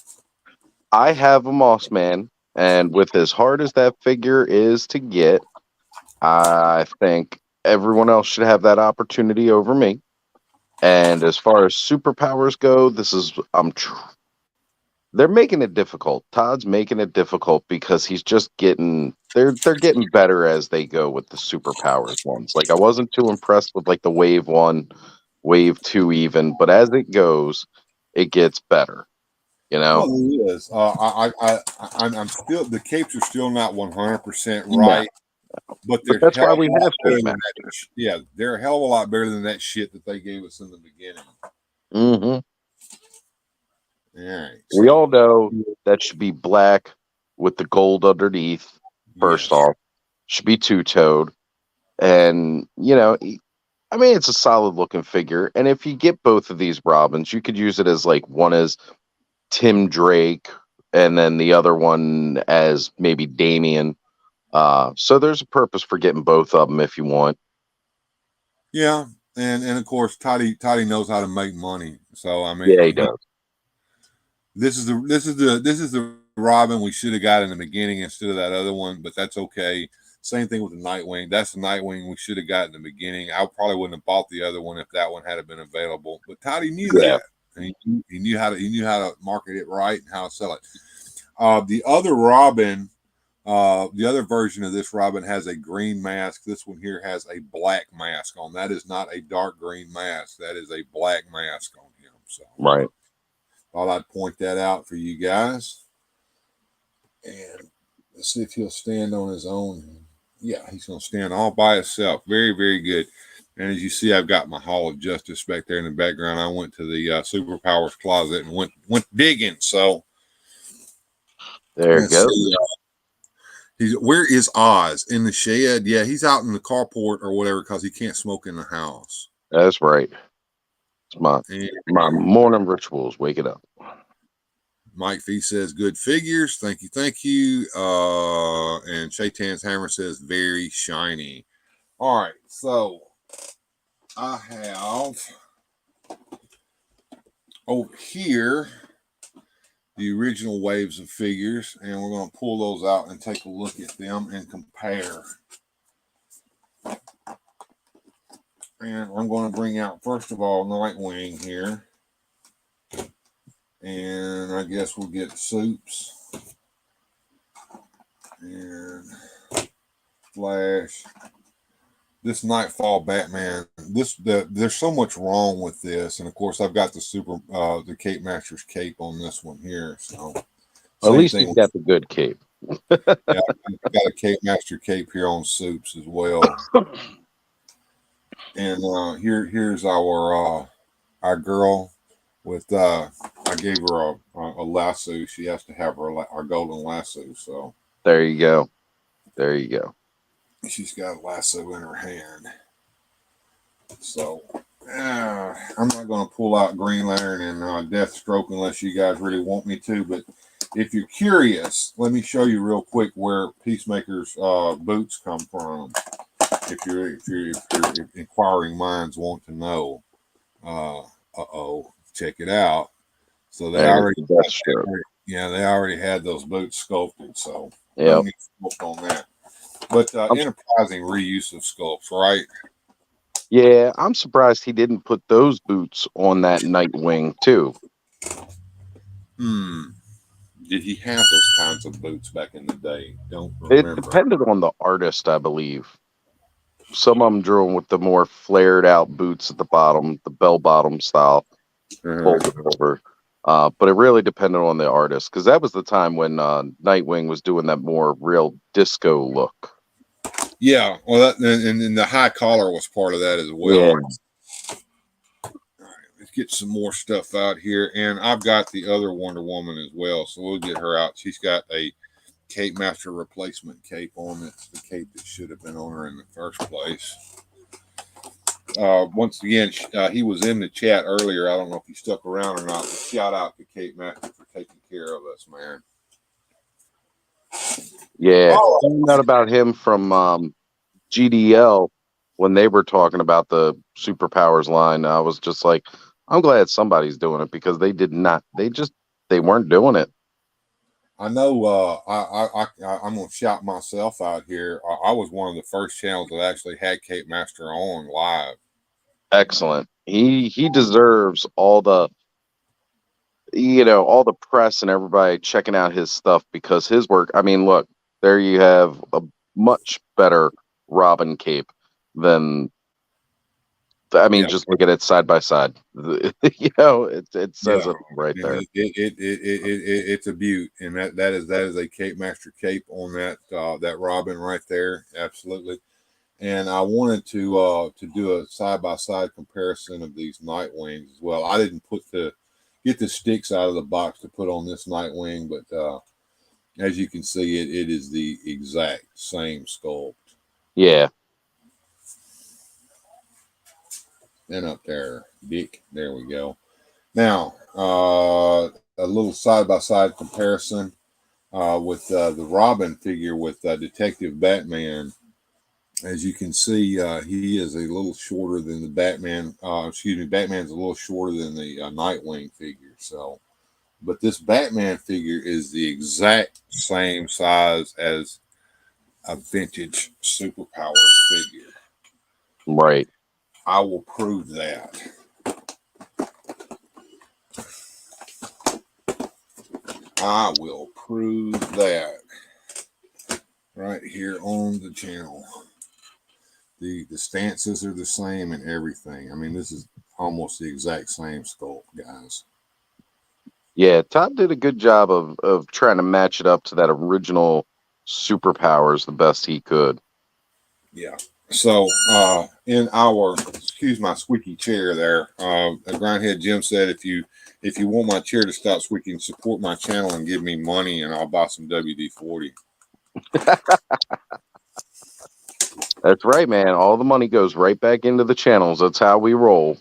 I have a Mossman, and with as hard as that figure is to get, I think everyone else should have that opportunity over me. And as far as superpowers go, they're making it difficult. Todd's making it difficult because he's just getting they're getting better as they go with the superpowers ones. Like I wasn't too impressed with like the wave 1, wave 2 even, but as it goes, it gets better. You know? Well, it is. I'm still the capes are still not 100% No. right, but But they're that's hell why of we a lot have better Cape than Masters. that. Yeah, they're a hell of a lot better than that shit that they gave us in the beginning. Mm-hmm. All right. We all know that should be black with the gold underneath. First off, should be two-toed, and I mean, it's a solid looking figure. And if you get both of these Robins, you could use it as like one as Tim Drake and then the other one as maybe Damien. So there's a purpose for getting both of them if you want. Yeah, and of course Toddy knows how to make money. So I mean, Yeah, he does. this is the Robin we should have got in the beginning instead of that other one, but that's okay. Same thing with the Nightwing. That's the Nightwing we should have got in the beginning. I probably wouldn't have bought the other one if that one had been available. But Toddy knew that. And he knew how to market it right and how to sell it. The other Robin, the other version of this Robin has a green mask. This one here has a black mask on. That is not a dark green mask. That is a black mask on him. So Right. thought I'd point that out for you guys. And let's see if he'll stand on his own. Yeah, he's going to stand all by himself. Very, very good. And as you see, I've got my Hall of Justice back there in the background. I went to the Superpowers closet and went digging. So There you go. Where is Oz? In the shed? Yeah, he's out in the carport or whatever because he can't smoke in the house. That's right. It's my morning rituals. Wake it up. Mike Fee says, good figures. Thank you. Thank you. And Shaitan's Hammer says, very shiny. All right. So I have over here the original waves of figures, and we're going to pull those out and take a look at them and compare. And I'm going to bring out, first of all, Nightwing here. And I guess we'll get Soups. And Flash. This Nightfall Batman. There's so much wrong with this. And, of course, I've got the Cape Master's cape on this one here. So at least you've got the good cape. Yeah, I've got a Cape Master cape here on Soups as well. And here's our girl with I gave her a lasso. She has to have our golden lasso. So there you go. There you go. She's got a lasso in her hand. So I'm not going to pull out Green Lantern and Deathstroke unless you guys really want me to. But if you're curious, let me show you real quick where Peacemaker's boots come from. If you're inquiring minds want to know, check it out. So they already had those boots sculpted. So yeah, on that. But enterprising reuse of sculpts, right? Yeah, I'm surprised he didn't put those boots on that Nightwing too. Did he have those kinds of boots back in the day? Don't remember. It depended on the artist, I believe. Some of them drew them with the more flared out boots at the bottom, the bell bottom style, folded over. But it really depended on the artist, because that was the time when Nightwing was doing that more real disco look. Yeah, well, and the high collar was part of that as well. Yeah. All right, let's get some more stuff out here, and I've got the other Wonder Woman as well, so we'll get her out. She's got a Cape Master replacement cape on. It's the cape that should have been on her in the first place. Once again, he was in the chat earlier. I don't know if he stuck around or not, but shout out to Cape Master for taking care of us, man. Yeah, I found out about him from GDL when they were talking about the superpowers line. I was just like, I'm glad somebody's doing it, because they did not. They weren't doing it. I know. I'm gonna shout myself out here. I was one of the first channels that actually had Cape Master on live. Excellent. He deserves all the all the press and everybody checking out his stuff, because his work. I mean, look, there you have a much better Robin cape than. I mean, just look at it side by side. It says it right there. It's a beaut, and that is a Cape Master cape on that Robin right there. Absolutely. And I wanted to do a side by side comparison of these Nightwings as well. I didn't get the sticks out of the box to put on this Nightwing, but as you can see, it is the exact same sculpt. Yeah. And up there, Dick. There we go. Now, a little side-by-side comparison with the Robin figure with Detective Batman. As you can see, he is a little shorter than the Batman. Batman's a little shorter than the Nightwing figure. So, but this Batman figure is the exact same size as a vintage Superpowers figure. Right. I will prove that. I will prove that right here on the channel. The stances are the same and everything. I mean, this is almost the exact same sculpt, guys. Yeah, Todd did a good job of trying to match it up to that original Superpowers the best he could. Yeah. So, in our, excuse my squeaky chair there, Grindhead Jim said, if you want my chair to stop squeaking, support my channel and give me money, and I'll buy some WD-40. That's right, man. All the money goes right back into the channels. That's how we roll.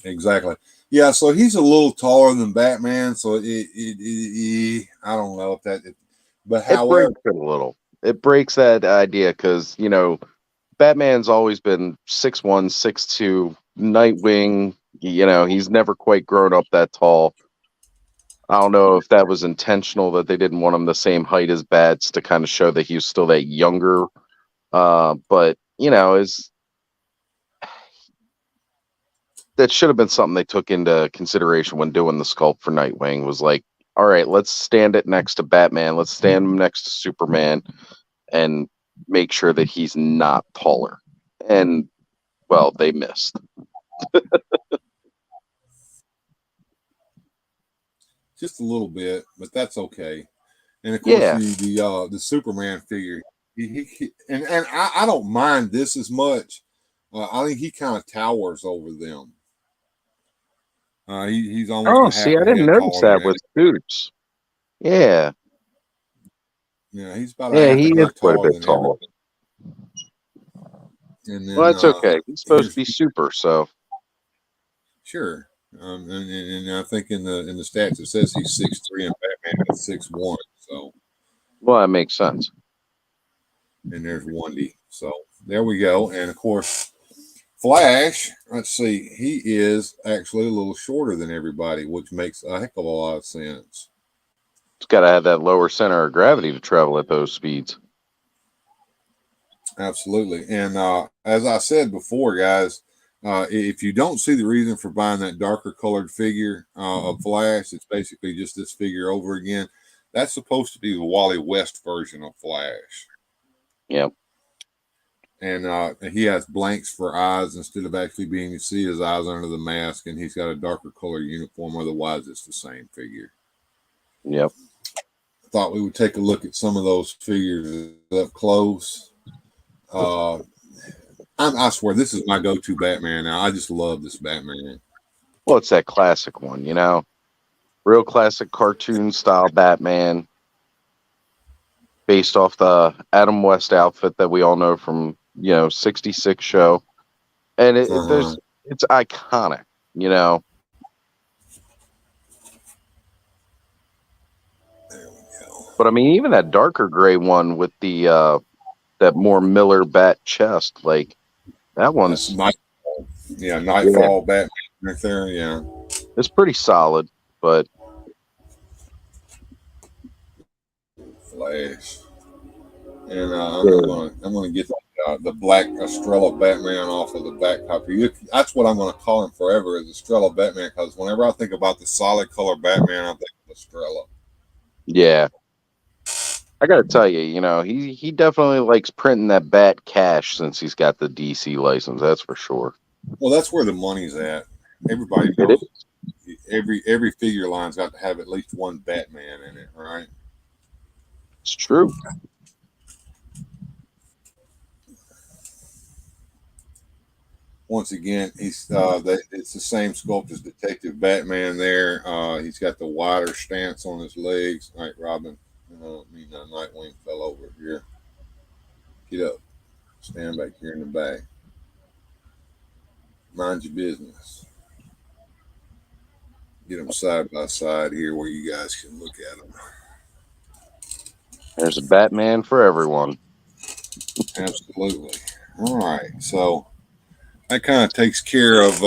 Exactly. Yeah, so he's a little taller than Batman, so I don't know if that, but however, it breaks it a little. It breaks that idea, because Batman's always been 6'1", 6'2". Nightwing, he's never quite grown up that tall. I don't know if that was intentional, that they didn't want him the same height as Bats to kind of show that he was still that younger. But that should have been something they took into consideration when doing the sculpt for Nightwing. Was like, all right, let's stand it next to Batman. Let's stand him next to Superman, and make sure that he's not taller. And well, they missed. Just a little bit, but that's okay. And of course, Yeah. the Superman figure, and I don't mind this as much. I think he kind of towers over them. He's almost. Oh, see, I didn't notice that with Scoots. Yeah. Yeah, he's about Yeah, half he a is foot quite a taller bit than taller. And then, Well, that's okay. He's supposed to be super, so sure. And I think in the stats it says he's 6'3" and Batman is 6'1". So, well, that makes sense. And there's Wendy. So there we go. And of course, Flash. Let's see. He is actually a little shorter than everybody, which makes a heck of a lot of sense. It's got to have that lower center of gravity to travel at those speeds. Absolutely. And as I said before, guys, if you don't see the reason for buying that darker colored figure of Flash, it's basically just this figure over again. That's supposed to be the Wally West version of Flash. Yep. And he has blanks for eyes instead of actually being to see his eyes under the mask, and he's got a darker color uniform. Otherwise, it's the same figure. Yep. Thought we would take a look at some of those figures up close. I swear, this is my go-to Batman now. I just love this Batman. Well, it's that classic one, you know? Real classic cartoon style Batman based off the Adam West outfit that we all know from, 66 show. And it's iconic, you know? There we go. But I mean, even that darker gray one with the that more Miller bat chest, like that one's Nightfall. Yeah, Nightfall Batman right there. Yeah, it's pretty solid, but Flash. And I'm gonna get the black Estrella Batman off of the back cover. That's what I'm gonna call him forever, is Estrella Batman, because whenever I think about the solid color Batman, I think of Estrella. yeah. I gotta tell you, he definitely likes printing that bat cash since he's got the DC license. That's for sure. Well, that's where the money's at. Everybody knows every figure line's got to have at least one Batman in it, right? It's true. Once again, it's the same sculpt as Detective Batman there. He's got the wider stance on his legs. All right, Robin. Nightwing fell over here. Get up. Stand back here in the back. Mind your business. Get them side by side here where you guys can look at them. There's a Batman for everyone. Absolutely. All right. So that kind of takes care of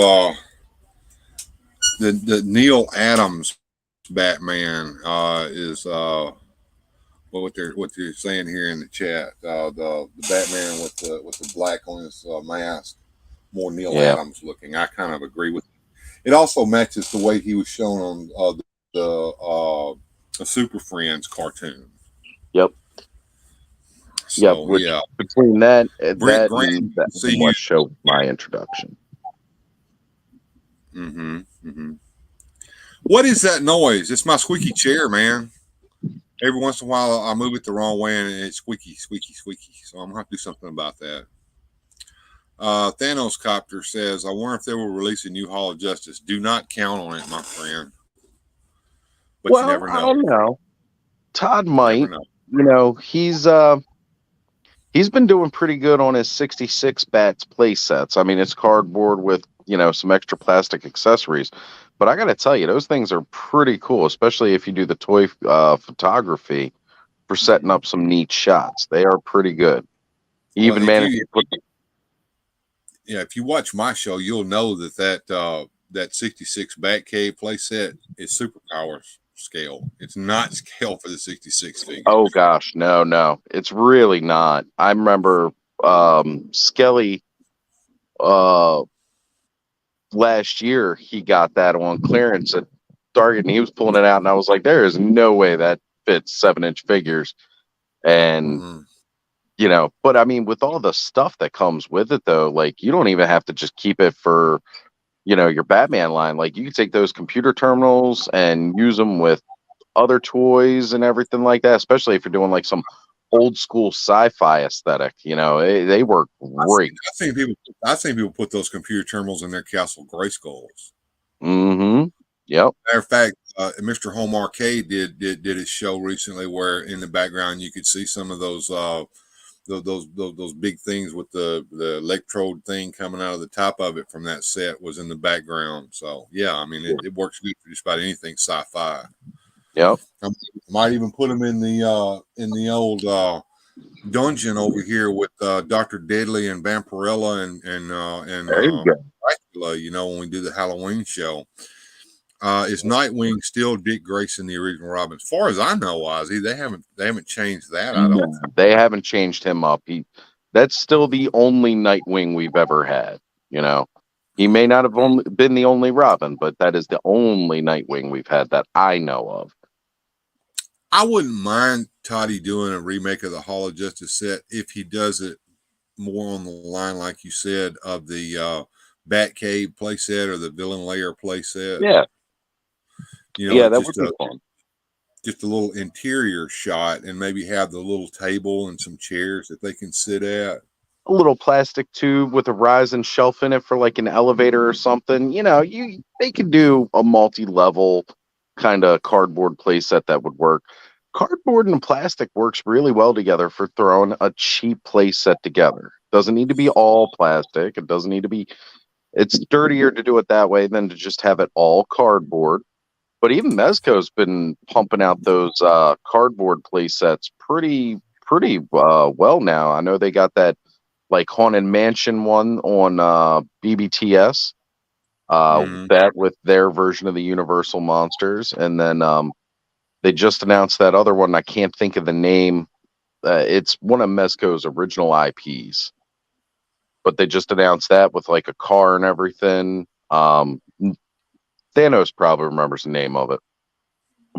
the Neil Adams Batman is what they're saying here in the chat. The Batman with the black on his mask, more Neil Adams looking. I kind of agree with it. It also matches the way he was shown on the Super Friends cartoon. Yep. So, between that Grant, and that show my introduction. Mm-hmm. What is that noise? It's my squeaky chair, man. Every once in a while, I move it the wrong way, and it's squeaky, squeaky, squeaky. So I'm going to have to do something about that. Thanos Copter says, I wonder if they will release a new Hall of Justice. Do not count on it, my friend. But you never know. I don't know. Todd might. He's been doing pretty good on his 66 bats play sets. I mean, it's cardboard with, some extra plastic accessories. But I got to tell you, those things are pretty cool, especially if you do the toy photography for setting up some neat shots. They are pretty good. Even if you watch my show, you'll know that 66 Batcave play set is superpowers scale. It's not scale for the 66 figure. Oh gosh, no, it's really not. I remember Skelly last year he got that on clearance at Target, and he was pulling it out, and I was like, there is no way that fits 7-inch figures. And you know, but I mean, with all the stuff that comes with it, though, like you don't even have to just keep it for, you know, your Batman line. Like you can take those computer terminals and use them with other toys and everything like that, especially if you're doing like some old school sci-fi aesthetic. You know, they work great. I've seen people put those computer terminals in their Castle Grayskulls. Mm-hmm. Yep. Matter of fact, Mr. Home Arcade did his show recently where in the background you could see some of those big things with the electrode thing coming out of the top of it from that set was in the background. So yeah, I mean it works good for just about anything sci-fi. Yep. I might even put them in the old dungeon over here with Dr. Deadly and Vampirella and Dracula, you know, when we do the Halloween show. Is Nightwing still Dick Grayson, the original Robin? As far as I know, Ozzy, they haven't changed that. I don't think. They haven't changed him up. That's still the only Nightwing we've ever had. You know, he may not have been the only Robin, but that is the only Nightwing we've had that I know of. I wouldn't mind Toddy doing a remake of the Hall of Justice set if he does it more on the line, like you said, of the Batcave playset or the Villain Lair playset. Yeah. You know, yeah, that would be fun. Just a little interior shot and maybe have the little table and some chairs that they can sit at. A little plastic tube with a rising shelf in it for like an elevator or something. You know, they could do a multi-level kind of cardboard playset that would work. Cardboard and plastic works really well together for throwing a cheap playset together. Doesn't need to be all plastic. It doesn't need to be. It's dirtier to do it that way than to just have it all cardboard. But even Mezco's been pumping out those cardboard play sets pretty well now. I know they got that like Haunted Mansion one on BBTS. That with their version of the Universal Monsters. And then they just announced that other one. I can't think of the name. It's one of Mezco's original IPs. But they just announced that with like a car and everything. Thanos probably remembers the name of it,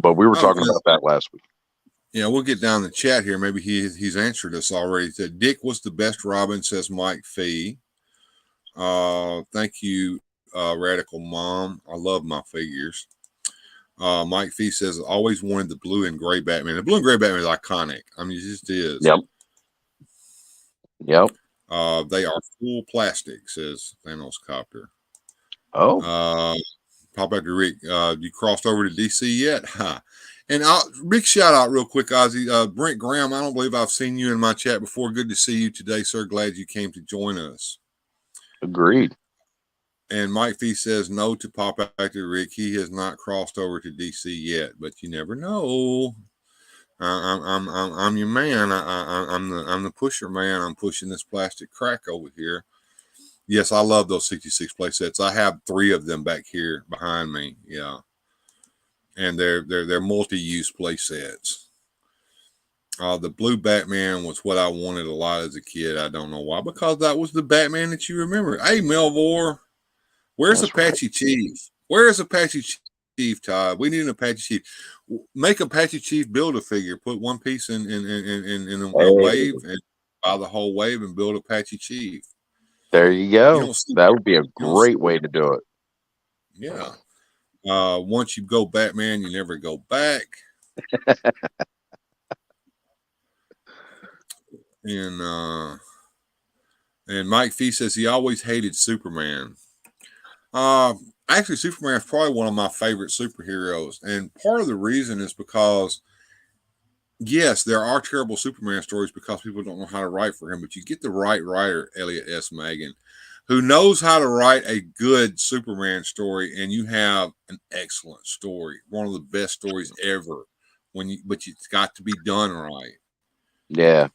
but we were talking about that last week. Yeah, we'll get down the chat here. Maybe he's answered us already. He said Dick was the best Robin, says Mike Fee. Thank you, Radical Mom. I love my figures. Mike Fee says always wanted the blue and gray Batman. The blue and gray Batman is iconic. I mean, it just is. Yep. They are full plastic, says Thanos Copter. Oh. Pop after Rick, you crossed over to DC yet? And big shout out real quick, Ozzy. Brent Graham, I don't believe I've seen you in my chat before. Good to see you today, sir. Glad you came to join us. Agreed. And Mike Fee says no to Pop Actor Rick. He has not crossed over to DC yet, but you never know. I'm your man. I'm the pusher man. I'm pushing this plastic crack over here. Yes, I love those 66 play sets. I have 3 of them back here behind me. Yeah. And they're multi-use play sets. The blue Batman was what I wanted a lot as a kid. I don't know why. Because that was the Batman that you remember. Hey, Melvor, where's Apache Chief? Where's Apache Chief, Todd? We need an Apache Chief. Make Apache Chief build a figure. Put one piece in a wave and buy the whole wave and build Apache Chief. There you go. That would be a great way to do it. Yeah. Once you go Batman, you never go back. And Mike Fee says he always hated Superman. Actually, Superman is probably one of my favorite superheroes. And part of the reason is because, yes, there are terrible Superman stories because people don't know how to write for him, but you get the right writer, Elliot S. Magan, who knows how to write a good Superman story, and you have an excellent story, one of the best stories ever. But it's got to be done right. Yeah.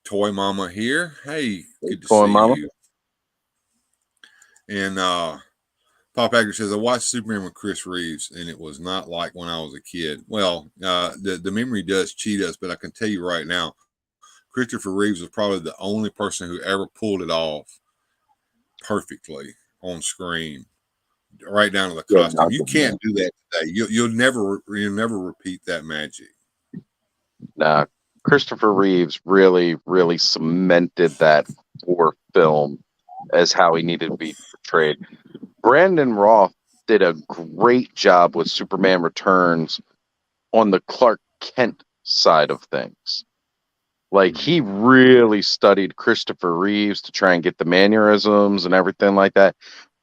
Toy Mama here. Hey, good to Toy see Mama. you. And Pop Actor says, I watched Superman with Chris Reeves, and it was not like when I was a kid. Well, the memory does cheat us, but I can tell you right now, Christopher Reeves was probably the only person who ever pulled it off perfectly. on screen, right down to the Yeah, costume. You can't do that today. You'll never repeat that magic. Nah, Christopher Reeves really cemented that for film as how he needed to be portrayed. Brandon Roth did a great job with Superman Returns on the Clark Kent side of things. Like, he really studied Christopher Reeves to try and get the mannerisms and everything like that.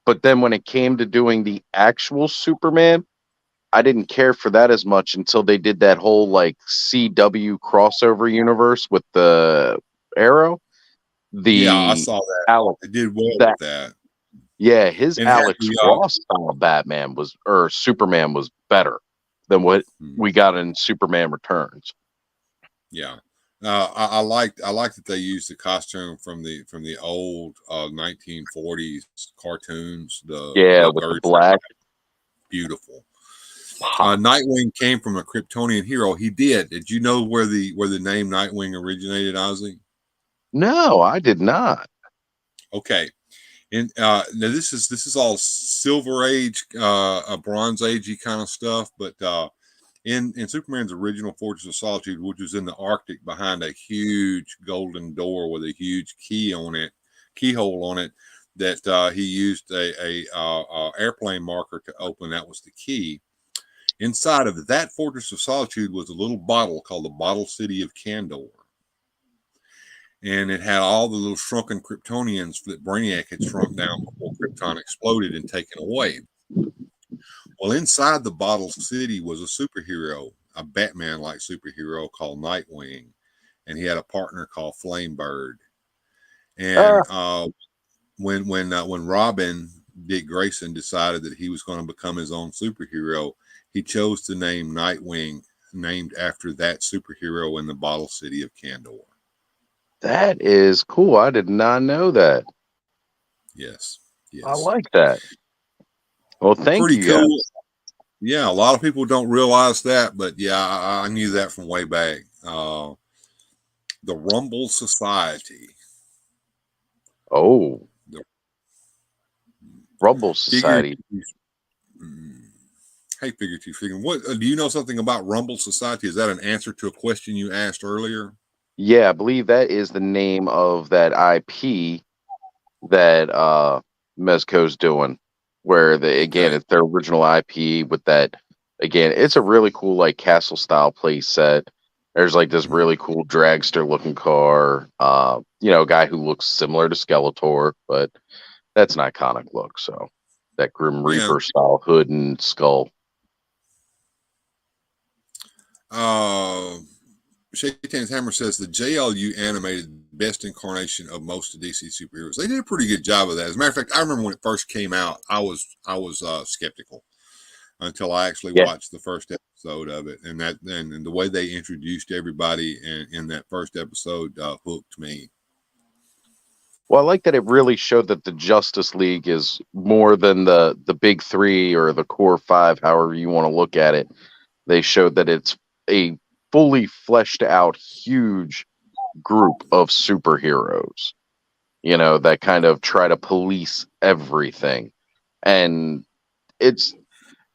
But then when it came to doing the actual Superman, I didn't care for that as much until they did that whole like CW crossover universe with the Arrow. Yeah, I The saw that. Alex, It did well that with that. yeah, his And Alex had Ross style Batman was, or Superman was better than what we got in Superman Returns. yeah. I liked that they used the costume from the old 1940s cartoons. Yeah, with the black. Beautiful. Nightwing came from a Kryptonian hero. He did. Did you know where the name Nightwing originated, Ozzy? No, I did not. Okay. And now this is all Silver Age, Bronze Agey kind of stuff, but in Superman's original Fortress of Solitude, which was in the Arctic behind a huge golden door with a huge keyhole on it, that he used a airplane marker to open. That was the key. Inside of that Fortress of Solitude was a little bottle called the Bottle City of Candor. And it had all the little shrunken Kryptonians that Brainiac had shrunk down before Krypton exploded and taken away. Well, inside the Bottle City was a superhero, a Batman-like superhero called Nightwing, and he had a partner called Flamebird. And when Robin, Dick Grayson, decided that he was going to become his own superhero, he chose the name Nightwing, named after that superhero in the Bottle City of Candor. That is cool. I did not know that. Yes. I like that. Well, thank you. Cool. Guys. Yeah, a lot of people don't realize that, but yeah, I knew that from way back. The Rumble Society. Oh, Rumble Society. Hey, figurative figure. What do you know something about Rumble Society? Is that an answer to a question you asked earlier? Yeah, I believe that is the name of that IP that Mezco's doing, where it's their original IP with that. Again, it's a really cool like castle style play set. There's like this really cool dragster looking car, guy who looks similar to Skeletor, but that's an iconic look. So that Grim Reaper style hood and skull. Shaitan's Hammer says the JLU animated best incarnation of most of DC superheroes. They did a pretty good job of that. As a matter of fact, I remember when it first came out, I was skeptical until I actually watched the first episode of it, and the way they introduced everybody in that first episode hooked me. Well, I like that it really showed that the Justice League is more than the big three or the core five, however you want to look at it. They showed that it's a fully fleshed out, huge group of superheroes, that kind of try to police everything. And it's,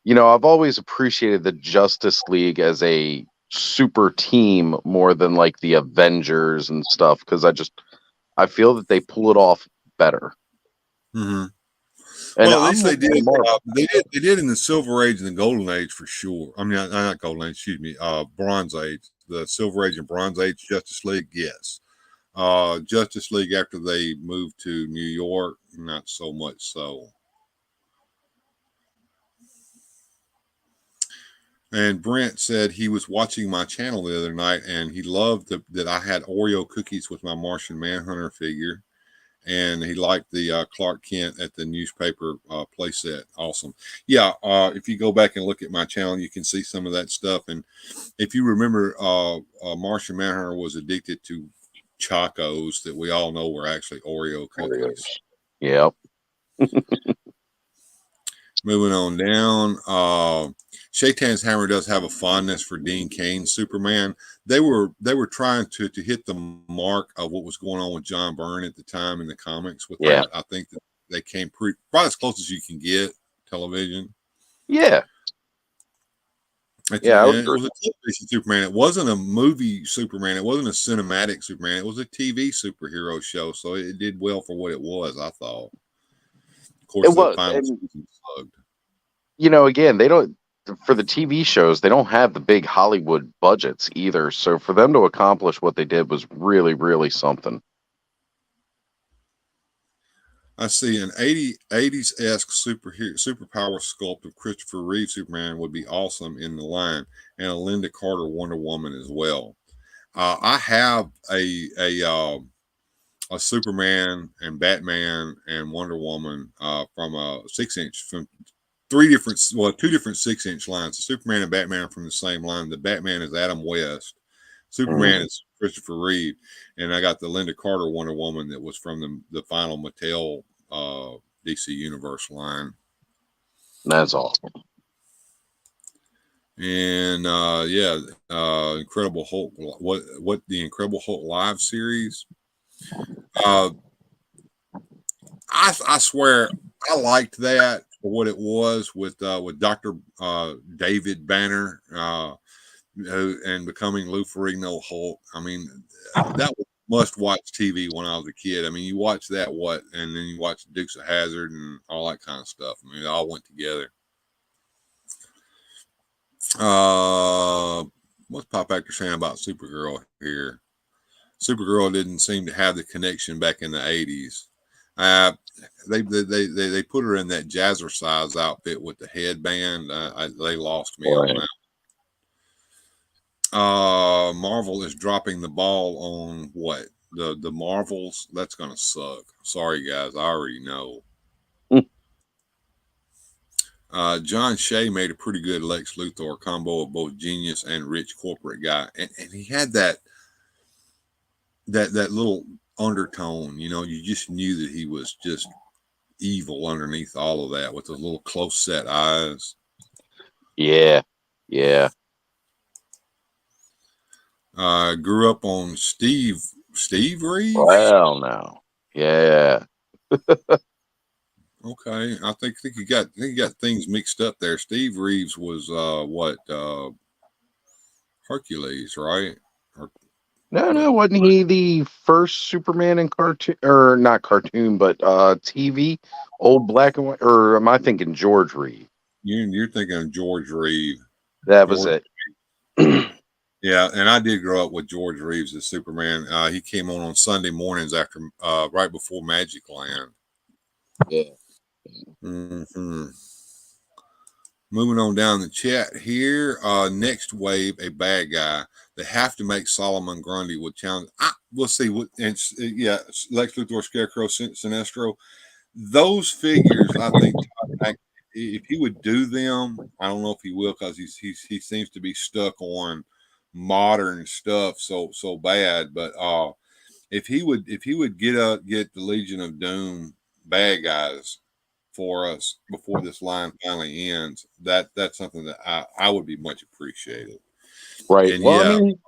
I've always appreciated the Justice League as a super team more than like the Avengers and stuff, because I feel that they pull it off better. Mm-hmm. And well, at least they did. They did in the Silver Age and the Golden Age for sure. I mean, not Golden Age. Excuse me. Bronze Age, the Silver Age and Bronze Age Justice League. Yes. Justice League after they moved to New York, not so much so. And Brent said he was watching my channel the other night, and he loved that I had Oreo cookies with my Martian Manhunter figure. And he liked the Clark Kent at the newspaper playset. Awesome. Yeah, if you go back and look at my channel, you can see some of that stuff. And if you remember, Martian Manhunter was addicted to Chocos that we all know were actually Oreo cookies. Yep. Moving on down. Shaitan's Hammer does have a fondness for Dean Cain's Superman. They were trying to hit the mark of what was going on with John Byrne at the time in the comics with that. I think they came probably as close as you can get television. Yeah. Yeah, I would It was a television Superman. It wasn't a movie Superman. It wasn't a cinematic Superman. It was a TV superhero show. So it did well for what it was, I thought. Of course, it the was. final And, season slugged. again, they don't, for the TV shows, they don't have the big Hollywood budgets either. So for them to accomplish what they did was really, really something. I see an 80s-esque superpower sculpt of Christopher Reeve Superman would be awesome in the line, and a Linda Carter Wonder Woman as well. I have a Superman and Batman and Wonder Woman from a 6-inch from two different 6-inch lines. The Superman and Batman are from the same line. The Batman is Adam West. Superman is Christopher Reeve, and I got the Linda Carter Wonder Woman that was from the final Mattel DC Universe line. That's awesome. And Incredible Hulk. What the Incredible Hulk live series? I swear I liked that for what it was with Dr. David Banner and becoming Lou Ferrigno Hulk. I mean, that was must-watch TV when I was a kid. I mean, you watch that, and then you watch Dukes of Hazzard and all that kind of stuff. I mean, it all went together. What's Pop Actor saying about Supergirl here? Supergirl didn't seem to have the connection back in the 80s. They put her in that jazzercise outfit with the headband. They lost me on that. Marvel is dropping the ball on what? The Marvels? That's gonna suck. Sorry guys, I already know. John Shea made a pretty good Lex Luthor combo of both genius and rich corporate guy, and he had that little undertone. You just knew that he was just evil underneath all of that with those little close set eyes. Yeah. Grew up on Steve Reeves. Well, no. Yeah. Okay, I think you got things mixed up there. Steve Reeves was Hercules, right? No, wasn't he the first Superman in cartoon, or not cartoon, but TV, old black and white? Or am I thinking George Reeve? You're thinking of George Reeve. That was it. Yeah, and I did grow up with George Reeves as Superman. He came on Sunday mornings after right before Magic Land. Yeah. Mm-hmm. Moving on down the chat here. Next wave, a bad guy. They have to make Solomon Grundy with challenge. We'll see. Lex Luthor, Scarecrow, Sinestro. Those figures, I think, if he would do them, I don't know if he will, because he seems to be stuck on modern stuff so bad. But if he would get the Legion of Doom bad guys for us before this line finally ends, that's something that I would be much appreciated. Right. And I mean,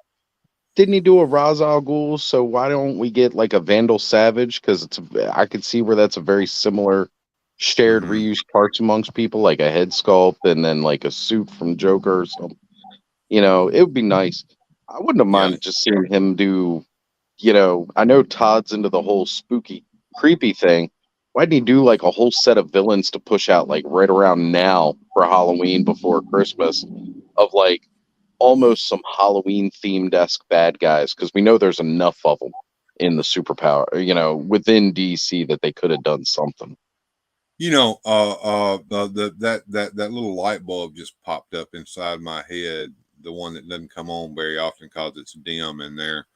didn't he do a Ra's al Ghul? So why don't we get like a Vandal Savage? Because I could see where that's a very similar shared reuse parts amongst people, like a head sculpt and then like a suit from Joker or something. It would be nice. I wouldn't have minded just seeing him do. I know Todd's into the whole spooky, creepy thing. Why didn't he do like a whole set of villains to push out like right around now for Halloween before Christmas, of like almost some Halloween themed-esque bad guys? Because we know there's enough of them in the superpower, within DC, that they could have done something. That little light bulb just popped up inside my head, the one that doesn't come on very often because it's dim in there.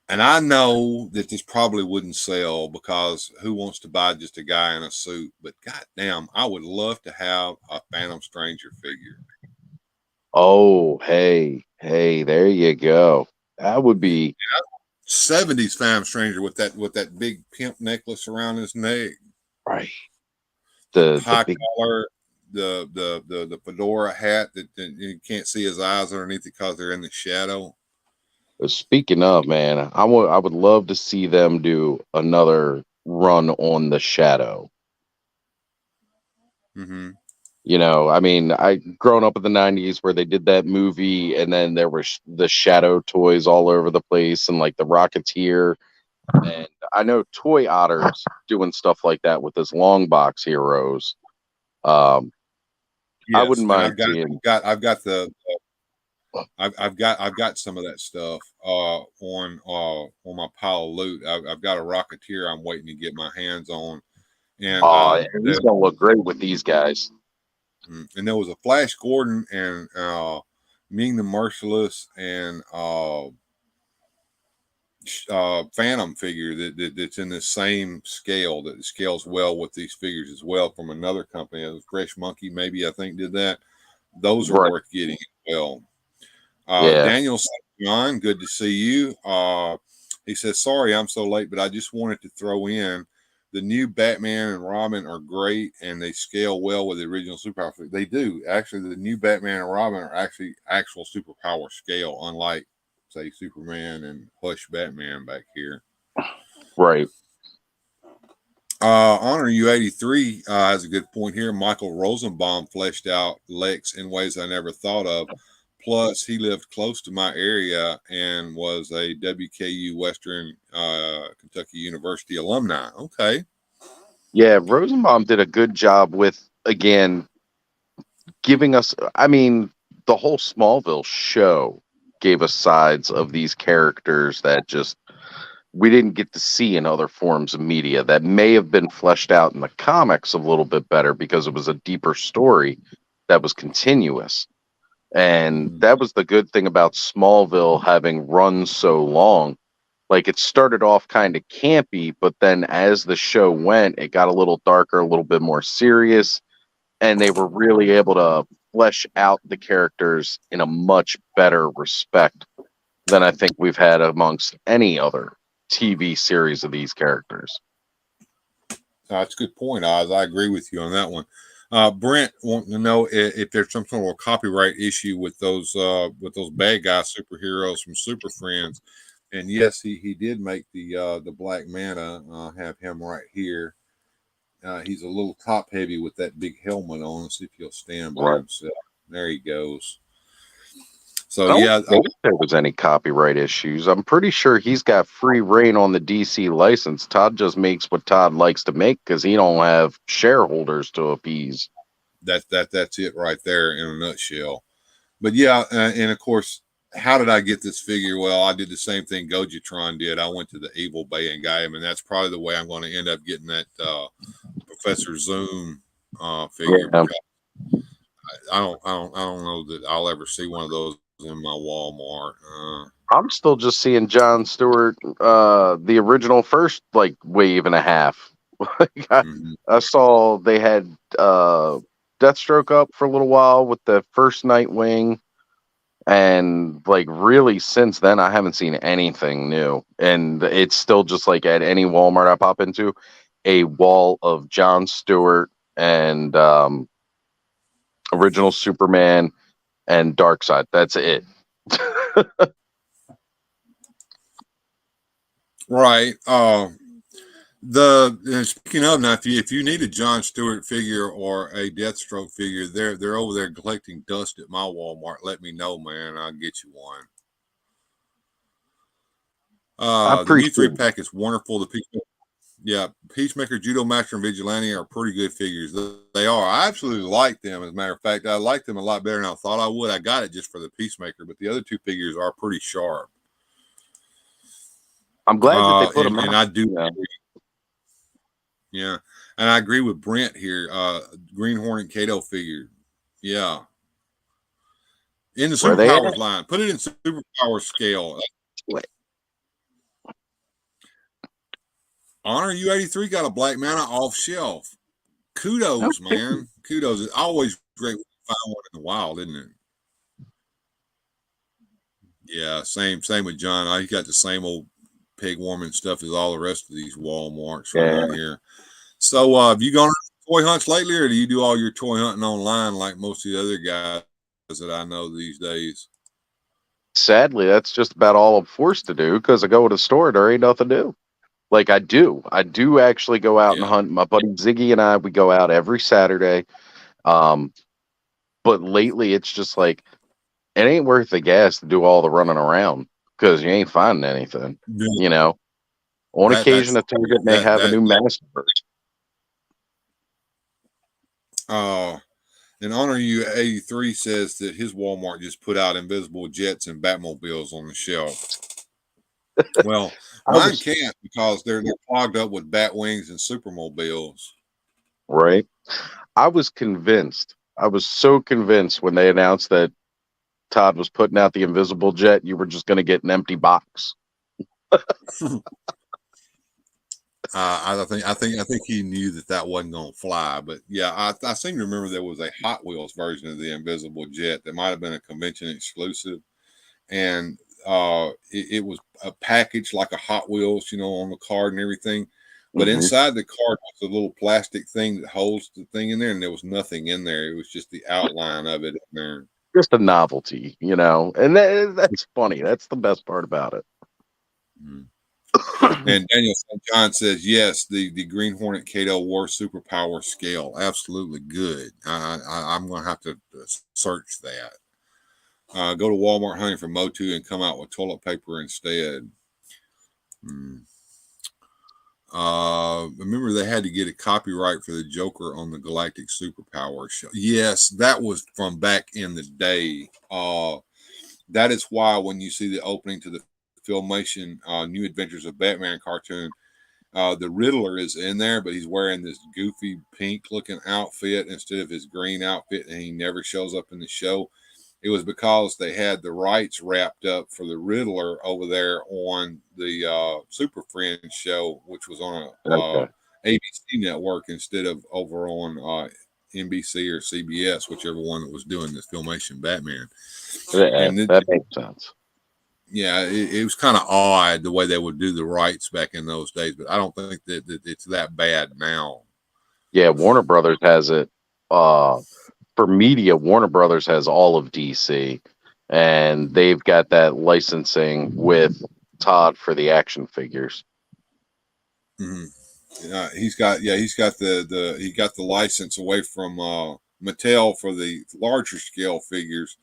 And I know that this probably wouldn't sell, because who wants to buy just a guy in a suit? But goddamn, I would love to have a Phantom Stranger figure. Oh, hey, there you go. That would be 70s Phantom Stranger with that big pimp necklace around his neck. Right. The high collar, the fedora hat that you can't see his eyes underneath it because they're in the shadow. Speaking of, man, I would love to see them do another run on the Shadow. Mm-hmm. You know, I mean, I grown up in the 90s where they did that movie, and then there were the Shadow toys all over the place, and like the Rocketeer. And I know Toy Otter's doing stuff like that with his long box heroes. I Yes, wouldn't and mind seeing. I've got some of that stuff on my pile of loot. I've got a Rocketeer I'm waiting to get my hands on, and He's gonna look great with these guys. and there was a Flash Gordon and Ming the Merciless and Phantom figure that's in the same scale, that scales well with these figures as well, from another company. It was Fresh Monkey, maybe, I think, did that. Those are Right. worth getting as well. Yeah. Daniel John, good to see you. He says, sorry I'm so late, but I just wanted to throw in the new Batman and Robin are great, and they scale well with the original superpower. They do. Actually, the new Batman and Robin are actually actual superpower scale, unlike, say, Superman and Hush Batman back here. Right. Honor You 83 has a good point here. Michael Rosenbaum fleshed out Lex in ways I never thought of. Plus, he lived close to my area and was a WKU Western Kentucky University alumni. Okay. Yeah, Rosenbaum did a good job with, again, giving us, I mean, the whole Smallville show gave us sides of these characters that just we didn't get to see in other forms of media, that may have been fleshed out in the comics a little bit better because it was a deeper story that was continuous. And that was the good thing about Smallville having run so long. Like, it started off kind of campy, but then as the show went, it got a little darker, a little bit more serious, and they were really able to flesh out the characters in a much better respect than I think we've had amongst any other TV series of these characters. That's a good point, Oz. I agree with you on that one. Brent wanting to know if there's some sort of a copyright issue with those bad guy superheroes from Super Friends. And yes, he did make the Black Manta. Have him right here. He's a little top heavy with that big helmet on. Let's see if he'll stand by himself. There he goes. So I yeah, don't think there was any copyright issues. I'm pretty sure he's got free reign on the DC license. Todd just makes what Todd likes to make because he don't have shareholders to appease. that's it right there in a nutshell. But yeah, and of course, how did I get this figure? Well, I did the same thing Gojitron did. I went to the Evil Bay and got him, and that's probably the way I'm going to end up getting that Professor Zoom figure. Yeah. I don't know that I'll ever see one of those in my Walmart. I'm still just seeing John Stewart, the original first like wave and a half. I saw they had Deathstroke up for a little while with the first Nightwing, and like really since then I haven't seen anything new. And it's still just like at any Walmart I pop into, a wall of John Stewart and original Superman and Darkseid. That's it. Right. Speaking of, now, if you need a John Stewart figure or a Deathstroke figure, they're over there collecting dust at my Walmart. Let me know, man. I'll get you one. The new 3-pack is wonderful. Peacemaker, Judo Master, and Vigilante are pretty good figures. They are. I absolutely like them. As a matter of fact, I like them a lot better than I thought I would. I got it just for the Peacemaker, but the other two figures are pretty sharp. I'm glad that they put them out. And I do agree. Yeah. And I agree with Brent here. Green Hornet Kato figure. Yeah. In the Superpowers line. Put it in Superpower scale. Honor U83 got a Black Manta off shelf. Kudos, man. Kudos. It's always great when you find one in the wild, isn't it? Yeah, same with John. He got the same old pig warming stuff as all the rest of these Walmarts around here. So have you gone on toy hunts lately, or do you do all your toy hunting online like most of the other guys that I know these days? Sadly, that's just about all I'm forced to do because I go to the store, there ain't nothing to do. Like I do actually go out and hunt. My buddy Ziggy and I, we go out every Saturday. But lately it's just like it ain't worth the gas to do all the running around because you ain't finding anything. Yeah. You know, on occasion a target may have a new master. And Honor You 83 says that his Walmart just put out invisible jets and Batmobiles on the shelf. Well, mine can't because they're clogged up with bat wings and supermobiles. Right. I was convinced. I was so convinced when they announced that Todd was putting out the invisible jet, you were just going to get an empty box. I think he knew that wasn't going to fly, but yeah, I seem to remember there was a Hot Wheels version of the invisible jet that might have been a convention exclusive, and it was a package like a Hot Wheels, on the card and everything. But inside the card was a little plastic thing that holds the thing in there, and there was nothing in there. It was just the outline of it in there. Just a novelty, and that's funny. That's the best part about it. And Daniel St. John says, yes, the Green Hornet Kato War Superpower scale. Absolutely good. I'm going to have to search that. Go to Walmart hunting for Motu and come out with toilet paper instead. Remember they had to get a copyright for the Joker on the Galactic Superpower show. Yes, that was from back in the day. That is why when you see the opening to the Filmation New Adventures of Batman cartoon, the Riddler is in there, but he's wearing this goofy pink looking outfit instead of his green outfit, and he never shows up in the show. It was because they had the rights wrapped up for the Riddler over there on the Super Friends show, which was on a ABC network instead of over on NBC or CBS, whichever one that was doing this Filmation Batman. That makes sense. Yeah, it was kind of odd the way they would do the rights back in those days, but I don't think that it's that bad now. Yeah, Warner Brothers has it. For media, Warner Brothers has all of DC, and they've got that licensing with Todd for the action figures. He's got the license away from Mattel for the larger scale figures.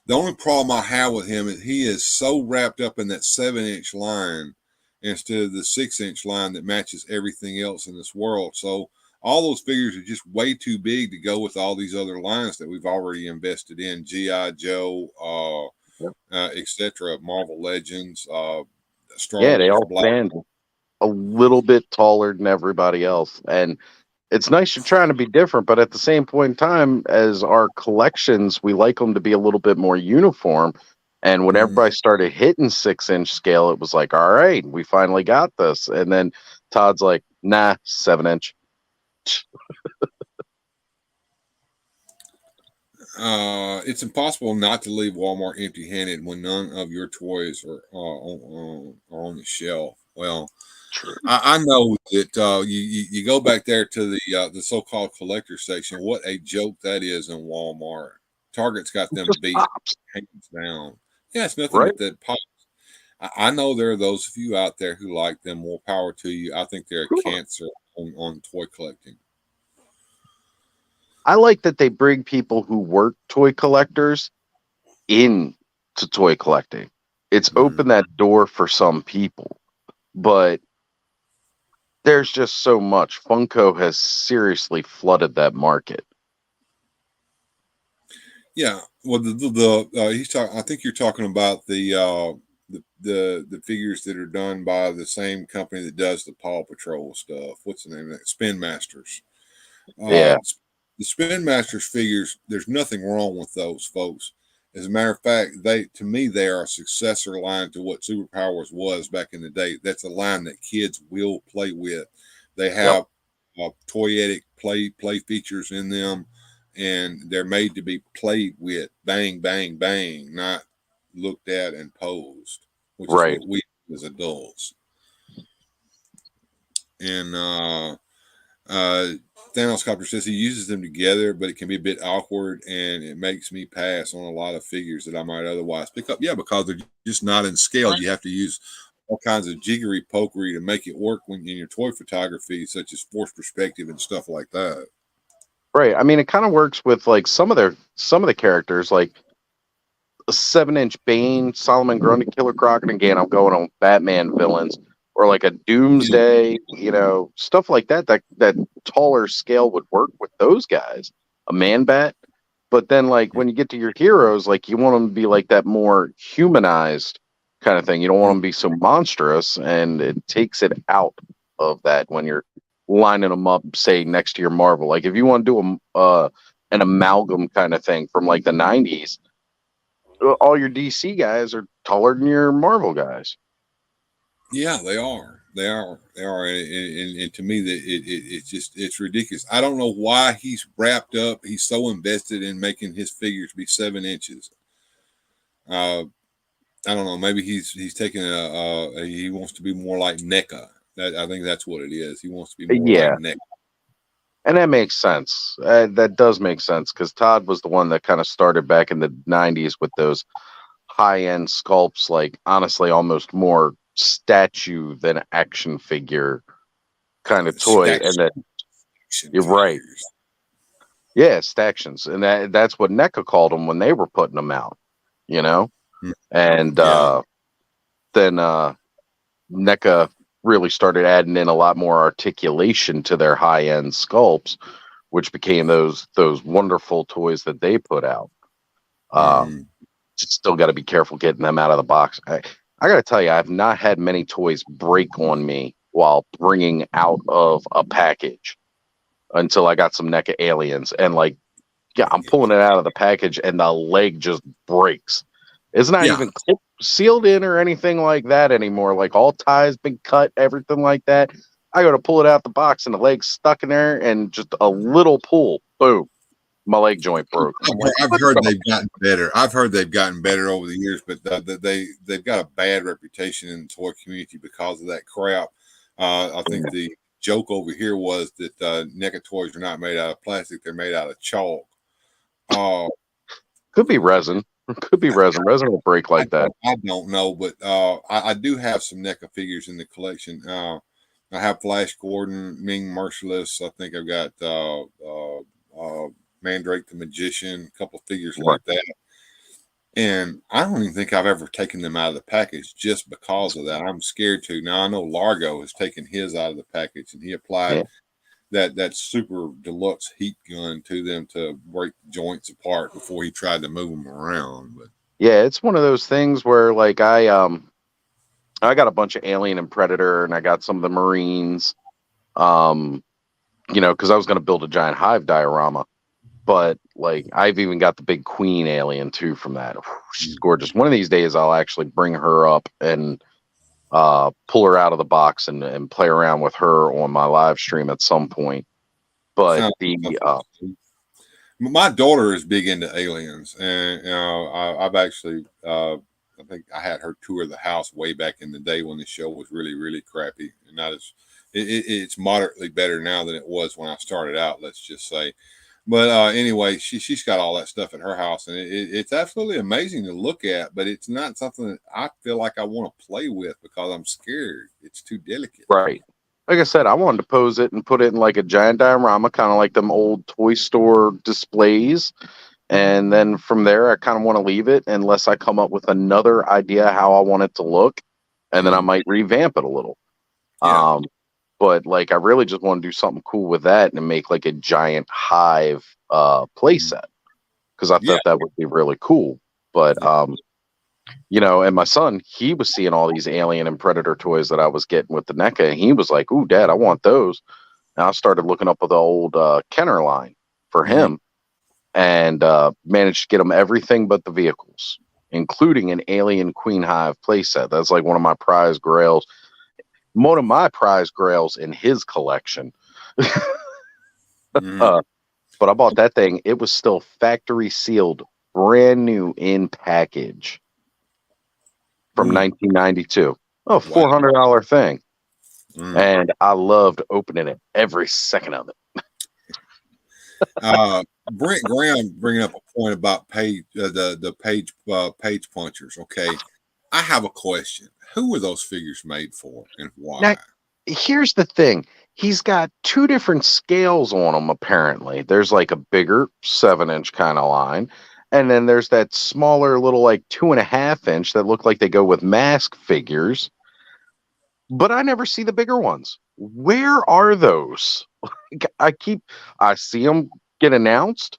The only problem I have with him is he is so wrapped up in that 7-inch line instead of the 6-inch line that matches everything else in this world. So all those figures are just way too big to go with all these other lines that we've already invested in: G.I. Joe, etc., Marvel Legends, Star Wars. They all stand a little bit taller than everybody else, and it's nice you're trying to be different, but at the same point in time, as our collections, we like them to be a little bit more uniform. And when everybody started hitting 6-inch scale, it was like, all right, we finally got this. And then Todd's like, nah, 7-inch. It's impossible not to leave Walmart empty-handed when none of your toys are on the shelf. Well, I know that you go back there to the so-called collector section. What a joke that is in Walmart. Target's got them beat hands down. Yeah, it's nothing but that pops. I know there are those of you out there who like them. More power to you. I think they're a cancer on toy collecting. I like that they bring people who work toy collectors into toy collecting. It's opened that door for some people, but there's just so much. Funko has seriously flooded that market. Yeah, well, he's talking. I think you're talking about the figures that are done by the same company that does the Paw Patrol stuff. What's the name of that? Spin Masters. The Spin Masters figures. There's nothing wrong with those, folks. As a matter of fact, to me they are a successor line to what Superpowers was back in the day. That's a line that kids will play with. They have toyetic play features in them, and they're made to be played with. Bang, bang, bang, not looked at and posed, which is what we do as adults. And Thanos Copter says he uses them together, but it can be a bit awkward, and it makes me pass on a lot of figures that I might otherwise pick up. Yeah, because they're just not in scale. You have to use all kinds of jiggery pokery to make it work when in your toy photography, such as forced perspective and stuff like that. Right. I mean, it kind of works with like some of the characters, like a 7-inch Bane, Solomon Grundy, Killer Croc, and again, I'm going on Batman villains, or like a Doomsday, stuff like that. That taller scale would work with those guys. A Man Bat. But then, like, when you get to your heroes, like, you want them to be like that more humanized kind of thing. You don't want them to be so monstrous, and it takes it out of that when you're lining them up, say, next to your Marvel. Like, if you want to do an amalgam kind of thing from like the 90s, all your DC guys are taller than your Marvel guys. Yeah, they are. And to me, that it's ridiculous. I don't know why he's wrapped up. He's so invested in making his figures be 7 inches. I don't know. Maybe he's taking he wants to be more like NECA. I think that's what it is. He wants to be more like NECA. And that makes sense. That does make sense because Todd was the one that kind of started back in the 90s with those high-end sculpts, like honestly almost more statue than action figure kind of toy. And then you're right. Yeah, stactions. And that's what NECA called them when they were putting them out, And then NECA really started adding in a lot more articulation to their high-end sculpts, which became those wonderful toys that they put out. Still got to be careful getting them out of the box. I got to tell you, I've not had many toys break on me while bringing out of a package until I got some NECA aliens. And I'm pulling it out of the package and the leg just breaks. It's not even sealed in or anything like that anymore. Like all ties been cut, everything like that. I go to pull it out the box and the leg's stuck in there and just a little pull, boom. My leg joint broke. I've heard they've gotten better. I've heard they've gotten better over the years, but they've got a bad reputation in the toy community because of that crap. I think the joke over here was that NECA toys are not made out of plastic; they're made out of chalk. Could be resin. Could be resin. Resin will break like that. I don't know, but I do have some NECA figures in the collection. I have Flash Gordon, Ming Merciless. I think I've got Mandrake the Magician, a couple figures like that. And I don't even think I've ever taken them out of the package just because of that. I'm scared to. Now, I know Largo has taken his out of the package, and he applied that super deluxe heat gun to them to break the joints apart before he tried to move them around. But yeah, it's one of those things where I got a bunch of Alien and Predator, and I got some of the Marines, because I was going to build a giant hive diorama. But I've even got the big Queen alien too from that. She's gorgeous. One of these days I'll actually bring her up and pull her out of the box and play around with her on my live stream at some point. But my daughter is big into aliens, and I've actually I think I had her tour the house way back in the day when the show was really, really crappy, and not as it's moderately better now than it was when I started out. Let's just say. But anyway, she's got all that stuff at her house, and it's absolutely amazing to look at. But it's not something that I feel like I want to play with because I'm scared. It's too delicate. Right. Like I said, I wanted to pose it and put it in like a giant diorama, kind of like them old toy store displays. And then from there, I kind of want to leave it unless I come up with another idea how I want it to look, and then I might revamp it a little. Yeah. But I really just want to do something cool with that and make like a giant hive play set because I thought that would be really cool. But and my son, he was seeing all these Alien and Predator toys that I was getting with the NECA, and he was like, "Ooh, Dad, I want those." And I started looking up the old Kenner line for him, and managed to get him everything but the vehicles, including an Alien Queen Hive play set. That's like one of my prize grails. One of my prize grails in his collection. But I bought that thing. It was still factory sealed, brand new in package from 1992. Oh, $400 thing. And I loved opening it every second of it. Brent Graham bringing up a point about page the page punchers. Okay. I have a question. Who were those figures made for and why? Now, here's the thing. He's got two different scales on them, apparently. There's like a bigger 7-inch kind of line. And then there's that smaller little like 2.5-inch that look like they go with mask figures. But I never see the bigger ones. Where are those? I see them get announced.